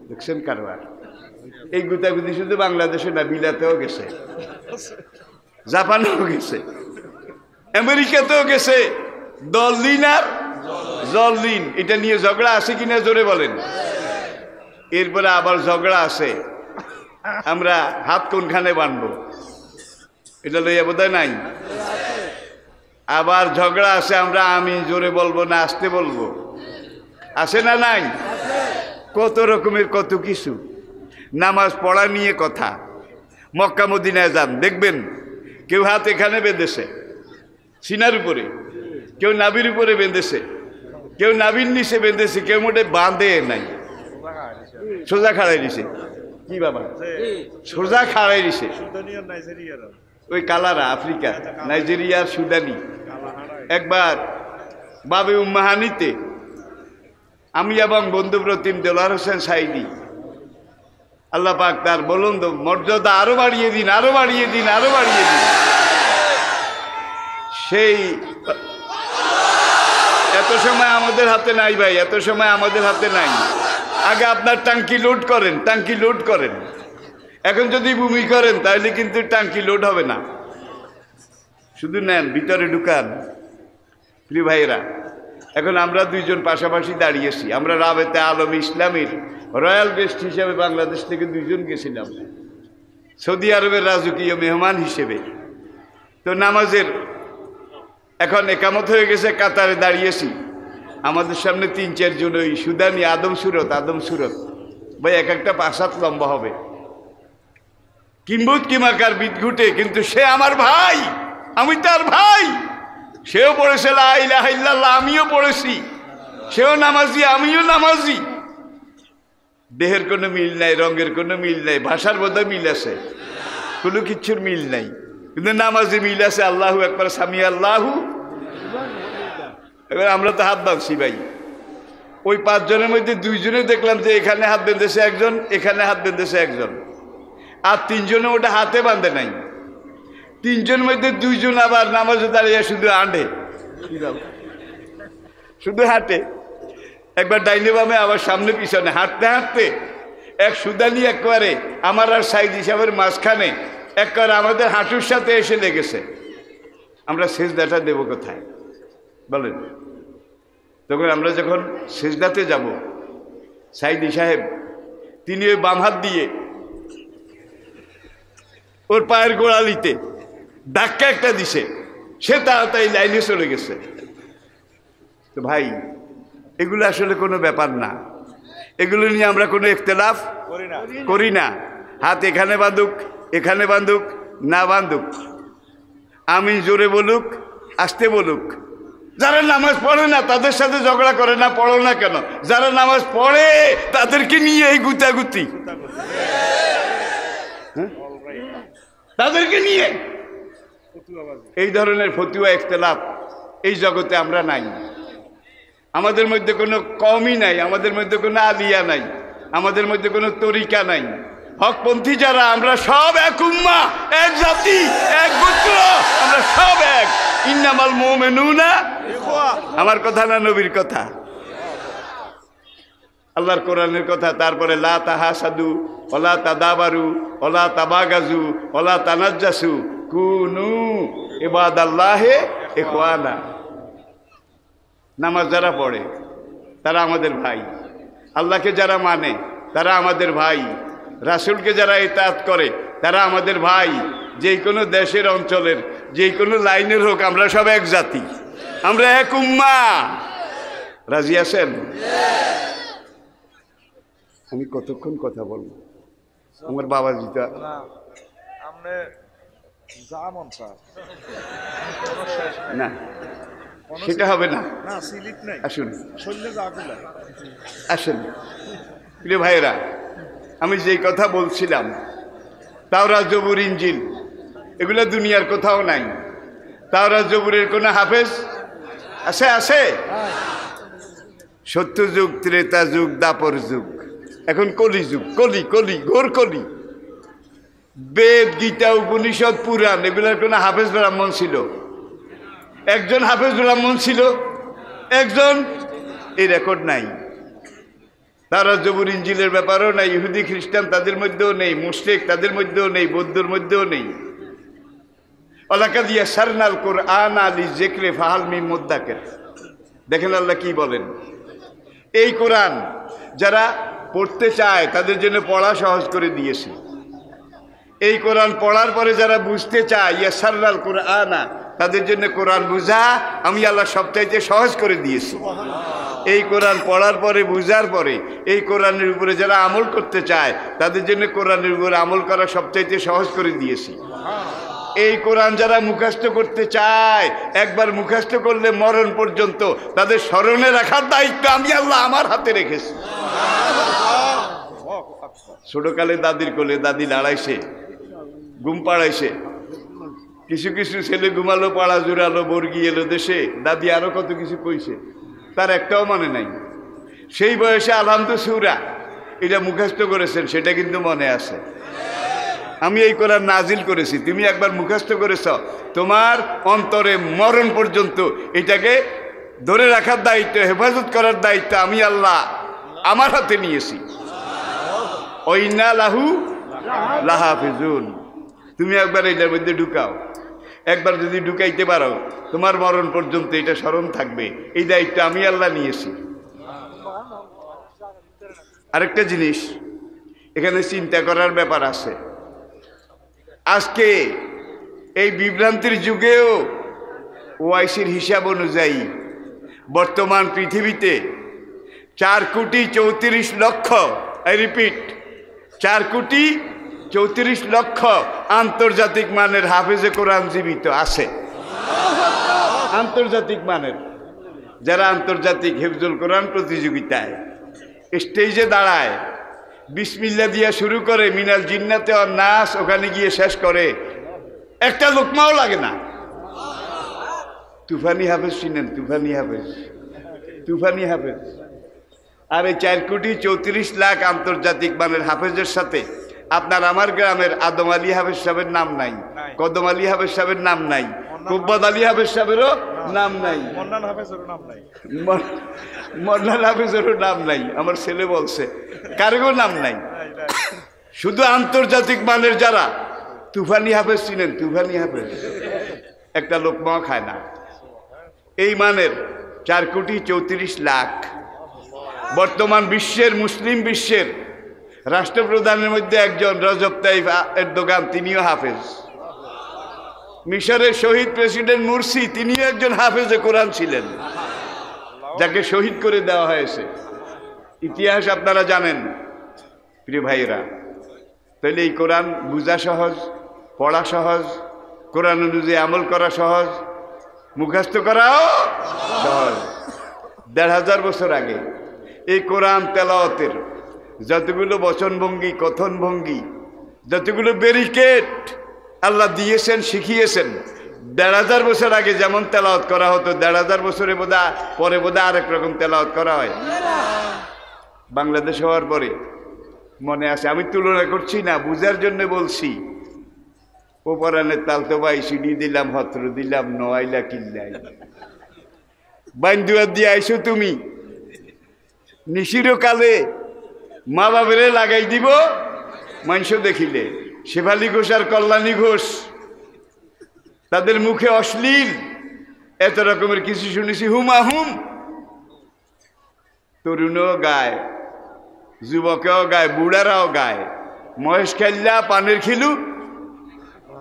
দেখছেন কারবার, এই গুতাগুতি শুধু বাংলাদেশে না, বিলাতেও গেছে, জাপানেও গেছে, আমেরিকাতেও গেছে। দলিন আর জলদিন এটা নিয়ে ঝগড়া আছে কিনা জোরে বলেন। এরপরে আবার ঝগড়া আছে আমরা হাত কোনখানে বানবো, এটা লইয়া বোধহয় নাই। আবার ঝগড়া আছে আমরা আমি জোরে বলবো না আস্তে বলবো, আছে না নাই? কত রকমের কত কিছু। নামাজ পড়া নিয়ে কথা। মক্কা মদিনায় যান, দেখবেন কেউ হাত এখানে বেঁধেছে সিনার উপরে, কেউ নাভির উপরে বেঁধেছে, কেউ নাভির নিচে বেঁধেছে, কেউ মোটে বাঁধে নাই, সোজা খাড়াই দিছে। কি বাবা, সোজা খাড়াই দিছে। ওই কালারা আফ্রিকা, নাইজেরিয়ার সুদানি। একবার বাবে উম্মাহানিতে আমি এবং বন্ধু প্রতিম দেলোয়ার হোসেন সাইদি, আল্লাহ পাক তার বলুন তো মর্যাদা আরো বাড়িয়ে দিন, আরো বাড়িয়ে দিন, আরো বাড়িয়ে দিন। সেই এত সময় আমাদের হাতে নাই ভাই, এত সময় আমাদের হাতে নাই। আগে আপনার টাঙ্কি লোড করেন, টাঙ্কি লোড করেন। এখন যদি বমি করেন তাহলে কিন্তু টাঙ্কি লোড হবে না। শুধু নেন, ভিতরে ঢুকান। প্রিয় ভাইয়েরা, এখন আমরা দুইজন পাশাপাশি দাঁড়িয়েছি। আমরা রাবেতে আলম ইসলামীর রয়্যাল গেস্ট হিসেবে বাংলাদেশ থেকে দুইজন গেছিলাম, সৌদি আরবের রাজকীয় মেহমান হিসেবে। তো নামাজের এখন একামত হয়ে গেছে, কাতারে দাঁড়িয়েছি। আমাদের সামনে ৩-৪ জন ওই সুদানি আদম সুরত ভাই, এক একটা ৫ হাত লম্বা হবে, কিম্বুত কিমাকার বিদঘুটে, কিন্তু সে আমার ভাই, আমি তার ভাই। সেও পড়েছে লা ইলাহা ইল্লাল্লাহ, আমিও পড়েছি। সেও নামাজি, আমিও নামাজি। দেহের কোনো মিল নাই, রঙের কোনো মিল নাই, ভাষার বোধহয় মিল আছে, কোনো কিচ্ছুর মিল নাই, কিন্তু নামাজে মিল আছে। আল্লাহু আকবার, সামি আল্লাহু। এবার আমরা তো হাত বাঁধছি ভাই। ওই ৫ জনের মধ্যে 2 জনে দেখলাম যে এখানে হাত বেঁধেছে একজন, এখানে হাত বেঁধেছে একজন, আর 3 জনে ওটা হাতে বাঁধে নাই। 3 জনের মধ্যে 2 জন আবার নামাজে দাঁড়িয়ে শুধু আঁটে, শুধু হাঁটে, একবার ডাইনে বামে, আবার সামনে পিছনে, হাঁটতে হাঁটতে এক সুদানি একবারে আমার আর সাইদ হিসাবের মাঝখানে একবার আমাদের হাঁটুর সাথে এসে লেগেছে। আমরা সেজদাটা দেব কোথায় বলেন? তখন আমরা যখন সেজদাতে যাব, সাইদি সাহেব তিনি ওই বাম হাত দিয়ে ওর পায়ের গোড়ালিতে ধাক্কা একটা দিছে, সে তাড়াতাড়ি লাইনে চলে গেছে। তো ভাই, এগুলো আসলে কোনো ব্যাপার না, এগুলো নিয়ে আমরা কোনো ইখতিলাফ করি না। হাত এখানে বাঁধুক, এখানে বাঁধুক, না বাঁধুক, আমি জোরে বলুক, আস্তে বলুক। যারা নামাজ পড়ে না তাদের সাথে ঝগড়া করে না, পড়ো না কেন? যারা নামাজ পড়ে তাদেরকে নিয়ে এই গুতাগুতি, তাদেরকে নিয়ে এই ধরনের ফতুয়া ইখতিলাফ এই জগতে আমরা নাই। আমাদের মধ্যে কোনো কমই নাই, আমাদের মধ্যে কোনো আলিয়া নাই, আমাদের মধ্যে কোনো তরিকা নাই। হকপন্থী যারা আমরা সব এক উম্মাহ, এক জাতি, এক গোত্র, আমরা সব এক। ইন্নামাল মুমিনুনা ইখওয়া। আমার কথা না নবীর কথা, আল্লাহর কোরআনের কথা। তারপরে লা তাহাসাদু ওয়ালা তাদাবারু ওয়ালা তাবাগাজু ওয়ালা তানাজ্জাসু কুনু ইবাদাল্লাহি ইখওয়ানা। নামাজ যারা পড়ে তারা আমাদের ভাই, আল্লাহকে যারা মানে তারা আমাদের ভাই, রাসূলকে যারা ইতাআত করে তারা আমাদের ভাই। যে কোনো দেশের অঞ্চলের যে কোনো লাইনের হোক, আমরা সব এক জাতি, আমরা এক উম্মাহ। রাজি আছেন? আমি কতক্ষণ কথা বলবো? আমার বাবা জিতা না, সেটা হবে না। আসুন আসুন প্রিয় ভাইয়েরা, আমি যে কথা বলছিলাম, তাওরাত, জবুর, ইনজিল এগুলো দুনিয়ার কোথাও নাই। তাওরাত জবুরের কোনো হাফেজ আছে? আছে। সত্য যুগ, ত্রেতা যুগ, দাপর যুগ, এখন কলি যুগ। কলি কলি ঘোর কলি। বেদ, গীতা, উপনিষদ, পুরাণ এগুলোর কোনো হাফেজ ব্রাহ্মণ ছিল? একজন হাফেজ ব্রাহ্মণ ছিল, একজন। এই রেকর্ড নাই। তারা জবুর, ইনজিলের ব্যাপারেও নাই। ইহুদি, খ্রিস্টান তাদের মধ্যেও নেই, মুশরিক তাদের মধ্যেও নেই, বৌদ্ধর মধ্যেও নেই। ওয়ালাকাদ ইয়াসসারনাল কুরআনা লিযিকরি ফাহাল মিন মুদ্দাকির। দেখেন আল্লাহ কি বলেন। এই কোরআন যারা পড়তে চায় তাদের জন্য পড়া সহজ করে দিয়েছি। এই কোরআন পড়ার পরে যারা বুঝতে চায়, ইয়াসসারনাল কুরআনা, তাদের জন্য কোরআন বুঝা আমি আল্লাহ সবচাইতে সহজ করে দিয়েছি। এই কোরআন পড়ার পরে, বুঝার পরে এই কোরআনের উপরে যারা আমল করতে চায় তাদের জন্য কোরআনের উপরে আমল করা সবচাইতে সহজ করে দিয়েছি। এই কোরআন যারা মুখস্থ করতে চায়, একবার মুখস্থ করলে মরণ পর্যন্ত তাদের স্মরণে রাখার দায়িত্ব আমি আল্লাহ আমার হাতে রেখেছি। ছোটকালে দাদির কোলে দাদি দাঁড়াইছে, ঘুম পাড়াইছে, কিছু কিছু ছেলে ঘুমালো, পাড়া জুড়ালো, বর্গি এলো দেশে, দাদি আরো কত কিছু কইছে, তার একটাও মনে নাই। সেই বয়সে আলহামদু সূরা এটা মুখস্থ করেছেন, সেটা কিন্তু মনে আছে। আমি এই কোরআন নাজিল করেছি, তুমি একবার মুখস্থ করেছ, তোমার অন্তরে মরণ পর্যন্ত এটাকে ধরে রাখার দায়িত্ব, হেফাজত করার দায়িত্ব আমি আল্লাহ আমার হাতে নিয়েছি। ওয়াইন্না লাহু লাহাফিজুন। তুমি একবার এটার মধ্যে ঢুকাও, একবার যদি ঢুকাইতে পারো তোমার মরণ পর্যন্ত এটা স্মরণ থাকবে। এই দায়িত্ব আমি আল্লাহ নিয়েছি। আরেকটা জিনিস এখানে চিন্তা করার ব্যাপার আছে। আজকে এই বিভ্রান্তির যুগেও ওআইসির হিসাব অনুযায়ী বর্তমান পৃথিবীতে 4,34,00,000, আই রিপিট, 4,34,00,000 আন্তর্জাতিক মানের হাফেজে কোরআন জীবিত আছে। আন্তর্জাতিক মানের, যারা আন্তর্জাতিক হেফজুল কোরআন প্রতিযোগিতায় স্টেজে দাঁড়ায়, বিসমিল্লাহ দিয়া শুরু করে, মিনাল জিন্নাতে ওয়ান নাস ওখানে গিয়ে শেষ করে, একটা লোকমাও লাগে না। তুফানি হাফেজ চিনেন? তুফানি হাফেজ, তুফানি হাফেজ। আর এই 4,34,00,000 আন্তর্জাতিক মানের হাফেজের সাথে আপনার আমার গ্রামের আদম আলী হাফেজ সাহেবের নাম নাই, কদম আলী হাফেজ সাহেবের নাম নাই, কুব্বত আলী হাফেজ সাহেবেরও নাম নাই, মন্নান হাফেজেরও নাম নাই। আমার ছেলে বলছে কারো নাম নাই। শুধু আন্তর্জাতিক মানের যারা, তুফানি হাফেজ চিনেন? তুফানি হাফেজ একটা লোকমাও খায় না। এই মানের 4,34,00,000। বর্তমান বিশ্বের, মুসলিম বিশ্বের রাষ্ট্রপ্রধানের মধ্যে একজন রজব তাইয়িপ এরদোগান, তিনিও হাফেজ। মিশরের শহীদ প্রেসিডেন্ট মুরসি, তিনিও একজন হাফেজে কোরআন ছিলেন, যাকে শহীদ করে দেওয়া হয়েছে। ইতিহাস আপনারা জানেন প্রিয় ভাইয়েরা। তাহলে এই কোরআন বুঝা সহজ, পড়া সহজ, কোরআন অনুযায়ী আমল করা সহজ, মুখস্থ করাও সহজ। 1,500 বছর আগে এই কোরআন তেলাওয়াতের যতগুলো বচনভঙ্গি, কথনভঙ্গি, যতগুলো ব্যারিকেড আল্লাহ দিয়েছেন, শিখিয়েছেন, 1,500 বছর আগে যেমন তেলাওয়াত করা হতো 1,500 বছরে পরে বোধহয় আরেক রকম তেলাওয়াত করা হয়। বাংলাদেশ হওয়ার পরে মনে আছে, আমি তুলনা করছি না, বুঝার জন্য বলছি। ও পরানের তালতো ভাই সিডি দিলাম, হত্র দিলাম, নয়লা কিল্লাই বাইন্দুয়ার দিয়ে আইসো তুমি। নিশিরও কালে মা বাবেরে লাগাই দিব মানুষ দেখিলে। শেফালি ঘোষ আর কল্যাণী ঘোষ, তাদের মুখে অশ্লীল এত রকমের কিছু শুনেছি, হুমাহুম। তরুণও গায়, যুবকেও গায়, বুড়ারাও গায়। মহেশ খাইল্লা পানের খিলু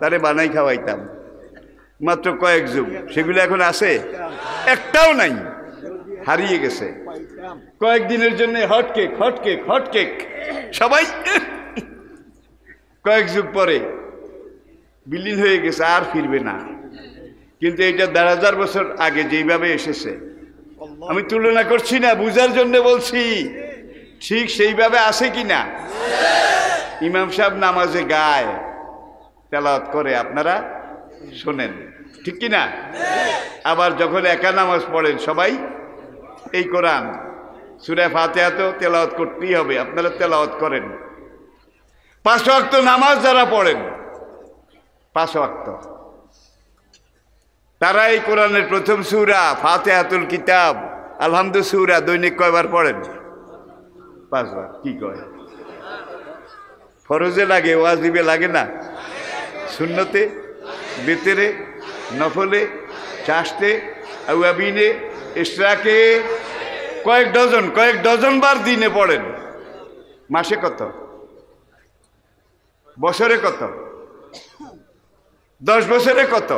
তারে বানাই খাওয়াইতাম, মাত্র কয়েক যুগ। সেগুলো এখন আছে? একটাও নাই, হারিয়ে গেছে। কয়েকদিনের জন্য হটকেক হটকেক হটকেক সবাই, কয়েক যুগ পরে বিলীন হয়ে গেছে, আর ফিরবে না। কিন্তু এটা 1,500 বছর আগে যেইভাবে এসেছে, আমি তুলনা করছি না, বুঝার জন্য বলছি ঠিক সেইভাবে আছে কিনা। ইমাম সাহেব নামাজে গায়, তেলাওয়াত করে, আপনারা শোনেন, ঠিক কিনা? আবার যখন একা নামাজ পড়েন সবাই এই কোরআন সূরা ফাতিহা তো তেলাওয়াত করতেই হবে, আপনারা তেলাওয়াত করেন। 5 ওয়াক্ত নামাজ যারা পড়েন, 5 ওয়াক্ত, তারা এই কোরআনের প্রথম সূরা ফাতিহাতুল কিতাব আলহামদু সূরা দৈনিক কয়বার পড়েন? 5 বার। কি কয়? ফরজে লাগে, ওয়াজিবে লাগে না? সুন্নতে, বেতেরে, নফলে, চাষতে, আউয়াবিনে, ইশরাকে কয়েক ডজন বার দিনে পড়েন। মাসে কত? বছরে কত? 10 বছরে কত?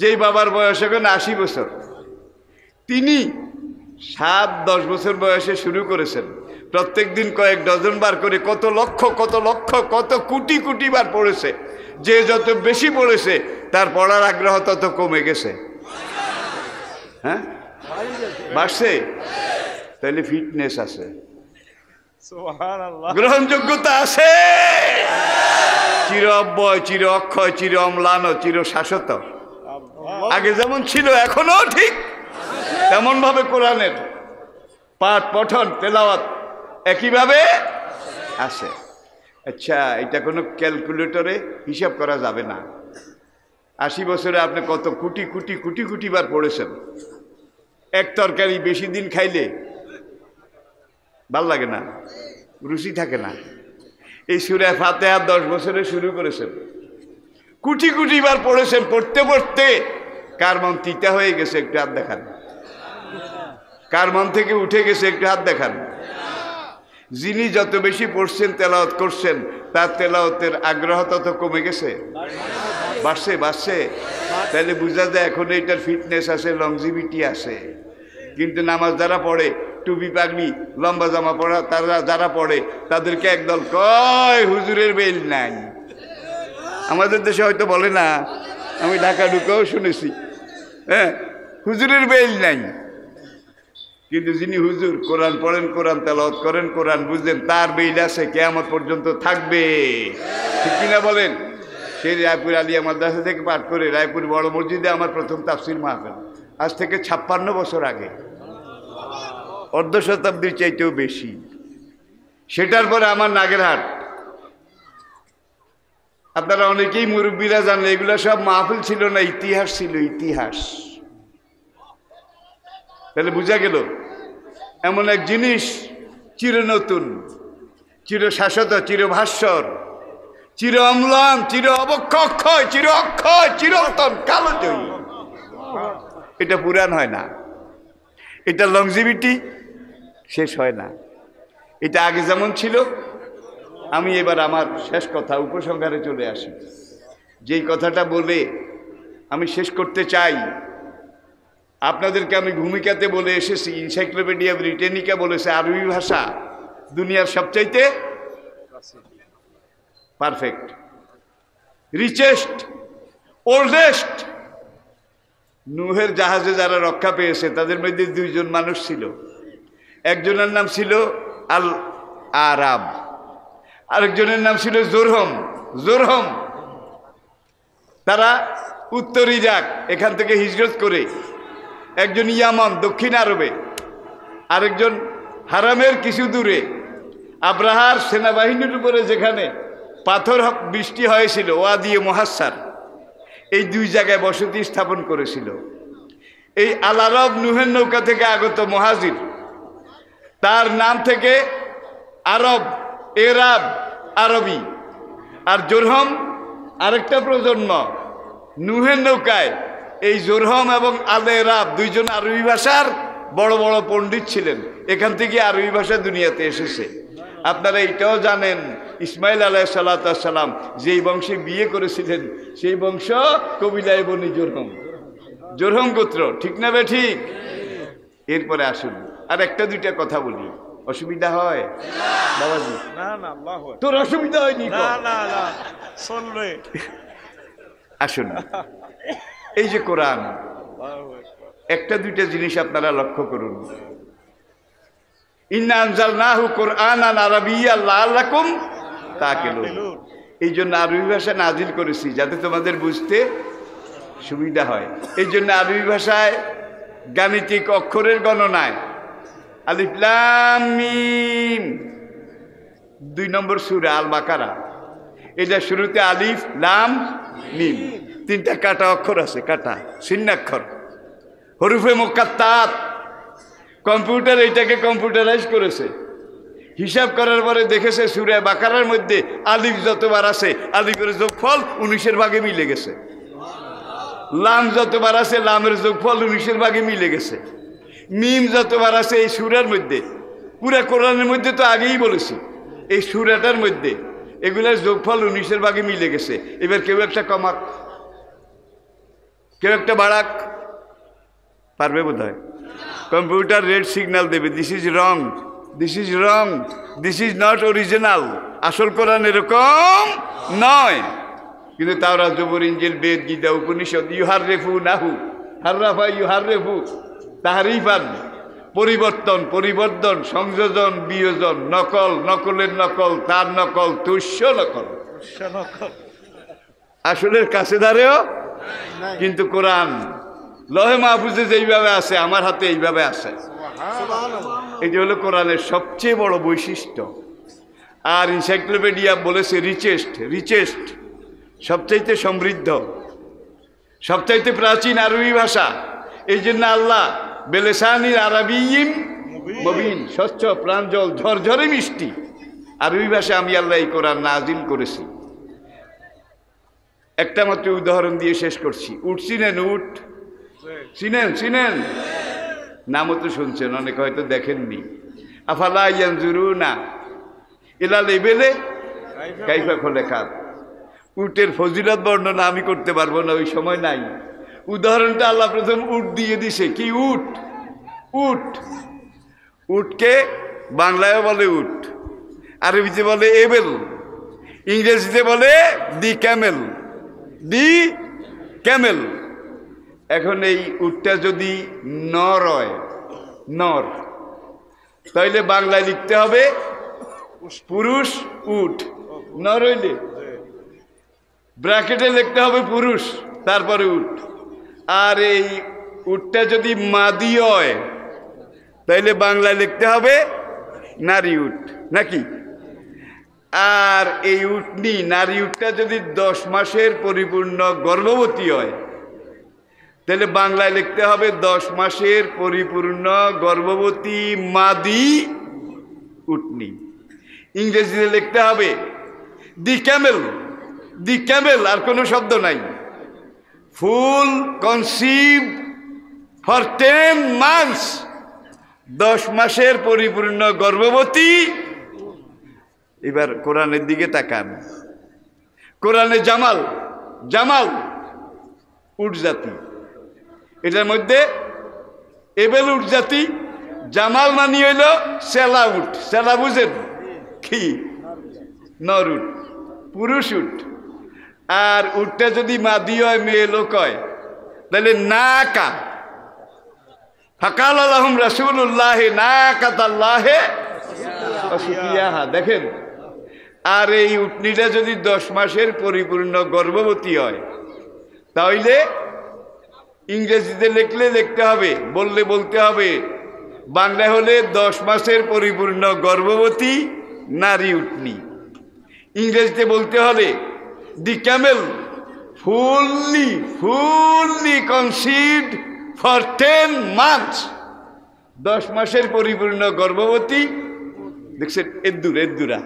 যেই বাবার বয়স এখন 80 বছর, তিনি 7-10 বছর বয়সে শুরু করেছেন। প্রত্যেক দিন কয়েক ডজন বার করে কত লক্ষ কত কোটি কোটি বার পড়েছে। যে যত বেশি পড়েছে তার পড়ার আগ্রহ তত কমে গেছে। হ্যাঁ, বাড়ছে? তাহলে ফিটনেস আছে, গ্রহণযোগ্যতা আছে, চির অব্যয়, চির অক্ষয়, চির অম্লান, চির শাশ্বত। আগে যেমন ছিল এখনো ঠিক তেমন ভাবে কোরআনের পাঠ পঠন তেলাওয়াত একইভাবে আছে। আচ্ছা, এটা কোনো ক্যালকুলেটরে হিসাব করা যাবে না। 80 বছরে আপনি কত কোটি কোটি কোটি কোটি বার পড়েছেন। এক তরকারি বেশি দিন খাইলে ভাল লাগে না, রুচি থাকে না। এই সূরা ফাতিহা 10 বছরে শুরু করেছেন, কোটি কোটি বার পড়েছেন। পড়তে পড়তে কার মন তিতা হয়ে গেছে একটু হাত দেখান? কার মন থেকে উঠে গেছে একটু হাত দেখান? যিনি যত বেশি পড়ছেন তেলাওয়াত করছেন তার তেলাওয়াতের আগ্রহ তত কমে গেছে, বাড়ছে। তাহলে বোঝা যায় এখন এইটার ফিটনেস আছে, লংজিভিটি আছে। কিন্তু নামাজ যারা পড়ে, টুপি পাগড়ি লম্বা জামা পড়া তারা যারা পড়ে, তাদেরকে একদল কয় হুজুরের বেল নাই। আমাদের দেশে হয়তো বলে না, আমি ঢাকা ঢুকেও শুনেছি, হ্যাঁ, হুজুরের বেল নাই। কিন্তু যিনি হুজুর, কোরআন পড়েন, কোরআন তেলাওয়াত করেন, কোরআন বুঝলেন, তার বেল আছে, কিয়ামত পর্যন্ত থাকবে। ঠিক কিনা বলেন? সেই রায়পুর আলিয়া মাদ্রাসা থেকে পাঠ করে রায়পুর বড় মসজিদে আমার প্রথম তাফসির মাহফিল, আজ থেকে 56 বছর আগে, অর্ধ শতাব্দীর চাইতেও বেশি। সেটার পরে আমার নাগেরহাট, আপনারা অনেকেই মুরব্বীরা জানেন, এগুলো সব মাহফিল ছিল না, ইতিহাস ছিল, ইতিহাস। তাহলে বোঝা গেল এমন এক জিনিস চির নতুন, চির শাশ্বত, চির ভাস্বর, চির অম্লান, চির অবক্ষয়, চির অক্ষয়, চিরন্তন, কালজয়ী। এটা পুরাণ হয় না, এটা লংজিভিটি শেষ হয় না। এটা আগে যেমন ছিল। আমি এবার আমার শেষ কথা উপসংহারে চলে আসি। যেই কথাটা বলে আমি শেষ করতে চাই, আপনাদেরকে আমি ভূমিকাতে বলে এসেছি, এনসাইক্লোপিডিয়া ব্রিটানিকা বলেছে আরবি ভাষা দুনিয়ার সবচাইতে পারফেক্ট, রিচেস্ট, ওল্ডেস্ট। নূহের জাহাজে যারা রক্ষা পেয়েছে তাদের মধ্যে 2 জন মানুষ ছিল। একজনের নাম ছিল আল আরাব, আরেকজনের নাম ছিল জোরহম। তারা উত্তর ইরাক, এখান থেকে হিজরত করে একজন ইয়ামান দক্ষিণ আরবে, আরেকজন হারামের কিছু দূরে আব্রাহার সেনাবাহিনীর উপরে যেখানে পাথর বৃষ্টি হয়েছিল ওয়াদি মুহাসসার, এই দুই জায়গায় বসতি স্থাপন করেছিল। এই আল আরব নুহের নৌকা থেকে আগত মুহাজির, তার নাম থেকে আরব, এরাব, আরবি। আর জোরহম আরেকটা প্রজন্ম নুহের নৌকায়। এই জোরহম এবং আল এরাব দুইজন আরবি ভাষার বড় বড় পণ্ডিত ছিলেন, এখান থেকে আরবি ভাষা দুনিয়াতে এসেছে। আপনারা এটাও জানেন ইসমাইল আলাইহিসসালাম যেই বংশে বিয়ে করেছিলেন সেই বংশ কবিলায় বনি জোরহম, জোরহম গোত্র, ঠিক না বে ঠিক? এরপরে আসুন আর একটা দুইটা কথা বলি, অসুবিধা হয় বাবাজি? না না, তোর অসুবিধা হয়নি? না না না, চলবে। আসুন, এই যে কোরআন, একটা দুইটা জিনিস আপনারা লক্ষ্য করুন। ইন্না আনজালনাহু কুরআনান আরাবিয়্যান লাআল্লাকুম তাকিলুন, এই জন্য আরবি ভাষা নাজিল করেছি যাতে তোমাদের বুঝতে সুবিধা হয়। এই জন্য আরবি ভাষায় গাণিতিক অক্ষরের গণনায় আলিফ লাম মিম, 2 নম্বর সূরা আল বাকারা, এটা শুরুতে আলিফ লাম মিম, 3টা কাটা অক্ষর আছে, কাটা চিহ্নাক্ষর, হরুফে মুকাত্তাত। কম্পিউটার এইটাকে কম্পিউটারাইজ করেছে, হিসাব করার পরে দেখেছে সূরা বাকারার মধ্যে আলিফ যতবার আছে আলিফের যোগফল 19-এর ভাগে মিলে গেছে, লাম যতবার আছে লামের যোগফল 19-এর ভাগে মিলে গেছে, মিম যতবার আছে এই সূরার মধ্যে, পুরা কোরআনের মধ্যে তো আগেই বলেছি এই সূরাটার মধ্যে এগুলোর যোগফল 19-এর ভাগে মিলে গেছে। এবার কেউ একটা কমাক, কেউ একটা বাড়াক, পারবে বোধ হয়? কম্পিউটার রেড সিগন্যাল দেবে, this is wrong, this is wrong, this is not original. আসল কোরআন এরকম নয়। কিন্তু তাওরাত, জবুর, ইনজিল, বেদ, গীতা, উপনিষদ ইউহাররিফু নাহু, হাররাফা ইউহাররিফু তাহরিফান, পরিবর্তন, পরিবর্তন, সংযোজন, বিয়োজন, নকল, নকলের নকল, তার নকল, তুষ্য নকল, আসলের কাছে দাঁড়েও। কিন্তু কোরআন লহে মাহফুজে যেইভাবে আছে আমার হাতে এইভাবে আছে। এই যে হলো কোরআনের সবচেয়ে বড় বৈশিষ্ট্য। আর এনসাইক্লোপিডিয়া বলেছে রিচেস্ট, রিচেস্ট, সবচাইতে সমৃদ্ধ, সবচাইতে প্রাচীন আরবি ভাষা। এই জন্য আল্লাহ বেলেসানির আরবিয়্যিম মুবিন, স্বচ্ছ, প্রাঞ্জল, ঝরঝরে মিষ্টি আরবি ভাষা আমি আল্লাহ এই কোরআন নাজিল করেছি। একটা মাত্র উদাহরণ দিয়ে শেষ করছি। উট চিনেন? উট চিনেন? চিনেন? নামও তো শুনছেন, অনেক হয়তো দেখেননি। আফালা ইয়ানজুরুনা ইলাল ইবিলি কাইফা খুলিকাত। উটের ফজিলত বর্ণনা আমি করতে পারবো না, ওই সময় নাই। উদাহরণটা আল্লাহ প্রথম উট দিয়ে দিছে। কি উট? উট। উটকে বাংলায় বলে উট, আরবিতে বলে এবেল, ইংরেজিতে বলে দি ক্যামেল, দি ক্যামেল। এখন এই উটটা যদি নর হয়, নর, তাইলে বাংলায় লিখতে হবে পুরুষ উট। নর হইলে ব্র্যাকেটে লিখতে হবে পুরুষ, তারপরে উট। আর এই উটটা যদি মাদি হয় তাইলে বাংলায় লিখতে হবে নারী উট, নাকি? আর এই উটনি, নারী উটটা যদি 10 মাসের পরিপূর্ণ গর্ভবতী হয় তাহলে বাংলায় লিখতে হবে 10 মাসের পরিপূর্ণ গর্ভবতী মাদি উটনি। ইংরেজিতে লিখতে হবে দি ক্যামেল, দি ক্যামেল, আর কোনো শব্দ নাই। ফুল কনসিভ ফর 10 মান্থস, 10 মাসের পরিপূর্ণ গর্ভবতী। এবার কোরআনের দিকে তাকান। কোরআনে জামাল, জামাল উট জাতি, এটার মধ্যে এবেল উট জাতি, জামাল মানি হইল সেলা উট। সেলা বুঝেন কি? নর উট, পুরুষ উট। আর উটটা যদি মাদি হয়, মেয়ে লোক হয়, তাহলে নাকা। ফাকাল লাহুম রাসূলুল্লাহ নাকাতাল্লাহি ওয়া সুকিয়াহা। দেখেন, আর এই উটনিটা যদি 10 মাসের পরিপূর্ণ গর্ভবতী হয় তাহলে ইংরেজিতে লিখলে লিখতে হবে, বললে বলতে হবে। বাংলায় হলে 10 মাসের পরিপূর্ণ গর্ভবতী নারী উটনি। ইংরেজিতে বলতে হলে the camel fully conceived for 10 months. 10 মাসের পরিপূর্ণ গর্ভবতী। দেখছেন, এদ্দুরা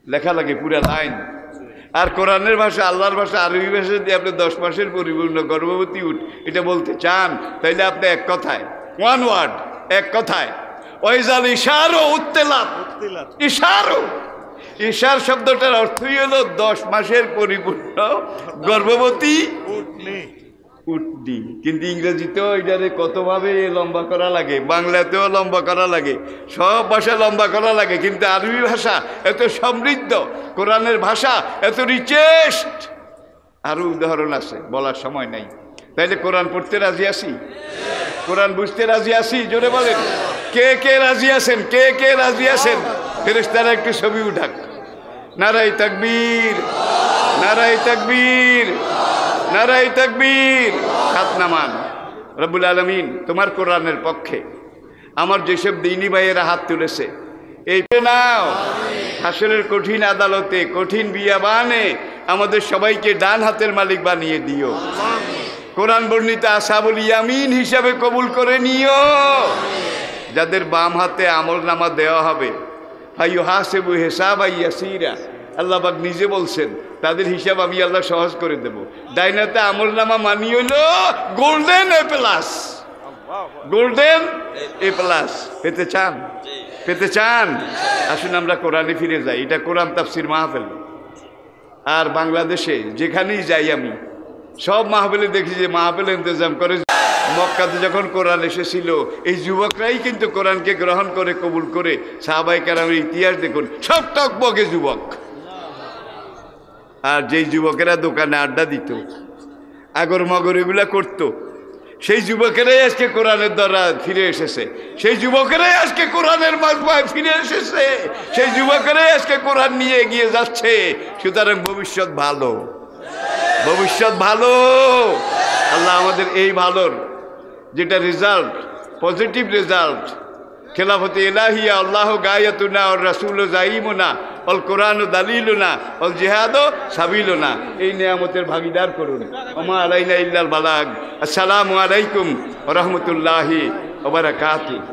লেখা লাগে পুরা লাইন। আর কোরআনের ভাষা, আল্লাহর ভাষা, আরবি ভাষা দিয়ে আপনি 10 মাসের পরিপূর্ণ গর্ভবতী উট এটা বলতে চান, তাইলে আপনি এক কথায়, ওয়ান ওয়ার্ড, এক কথায়, ওয়াইজাল ইশারো উত্তেলাত, ইশার শব্দটার অর্থই হলো 10 মাসের পরিপূর্ণ গর্ভবতী উটনি। কিন্তু ইংরেজিতেও এটারে কতভাবে লম্বা করা লাগে, বাংলাতেও লম্বা করা লাগে, সব ভাষা লম্বা করা লাগে। কিন্তু আরবি ভাষা এত সমৃদ্ধ, কোরআনের ভাষা এত রিচেস্ট, আরো উদাহরণ আছে, বলার সময় নাই। তাইলে কোরআন পড়তে রাজি আছি? কোরআন বুঝতে রাজি আছি? জোরে বলেন, কে কে রাজি আছেন? কে কে রাজি আছেন? ফেরেশতারা একটু ছবি উঠাক। নারাই তাকবীর, নারাই তাকবীর, নারাই তাকবীর। হাত নামান। রব্বুল আলামিন তোমার কোরআনের পক্ষে আমার যেসব দ্বীনী ভাইয়েরা হাত তুলেছে, এই নাও হাসরের কঠিন আদালতে, কঠিন বিয়াবানে আমাদের সবাইকে ডান হাতের মালিক বানিয়ে দিও। কোরআন বর্ণিত আসহাবুল ইয়ামিন হিসাবে কবুল করে নিও। যাদের বাম হাতে আমলনামা দেওয়া হবে, ফায়ুহাসিবু হিসাবান ইয়াসীরা, আল্লাহ পাক নিজে বলছেন তাদের হিসাব আমি আল্লাহ সহজ করে দেব। ডাইনাতে আমলনামা মানি হলো golden A plus, golden A plus. পেতে চান? পেতে চান? আসুন আমরা কোরআনে ফিরে যাই। এটা কোরআন তাফসির মাহফিল। আর বাংলাদেশে যেখানেই যাই আমি, সব মাহফিলে দেখি যে মাহফিল ইন্তজাম করে। মক্কাতে যখন কোরআন এসেছিল, এই যুবকরাই কিন্তু কোরআনকে গ্রহণ করে, কবুল করে। সাহাবায়ে কেরামের ইতিহাস দেখুন, সব টকবকে যুবক। আর যেই যুবকেরা দোকানে আড্ডা দিত, আগর মগর এগুলা করতো, সেই যুবকেরাই আজকে কোরআনের দ্বারা ফিরে এসেছে। সেই যুবকেরাই আজকে কোরআনের মাজমায় ফিরে এসেছে। সেই যুবকেরাই আজকে কোরআন নিয়ে এগিয়ে যাচ্ছে। সুতরাং ভবিষ্যৎ ভালো, ভবিষ্যৎ ভালো। আল্লাহ আমাদের এই ভালোর যেটা রেজাল্ট, পজিটিভ রেজাল্ট, খেলাফতে ইলাহিয়া আল্লাহ গায়াতুনা আর রাসূল জাইমুনা অল কোরআন দালিলুনা অল জিহাদ সাবিলুনা, এই নিয়ামতের ভাগিদার করুন। ওমা আলাইনা ইল্লাল বালাগ। আসসালামু আলাইকুম ওয়া রাহমাতুল্লাহি ওয়া বারাকাতুহু।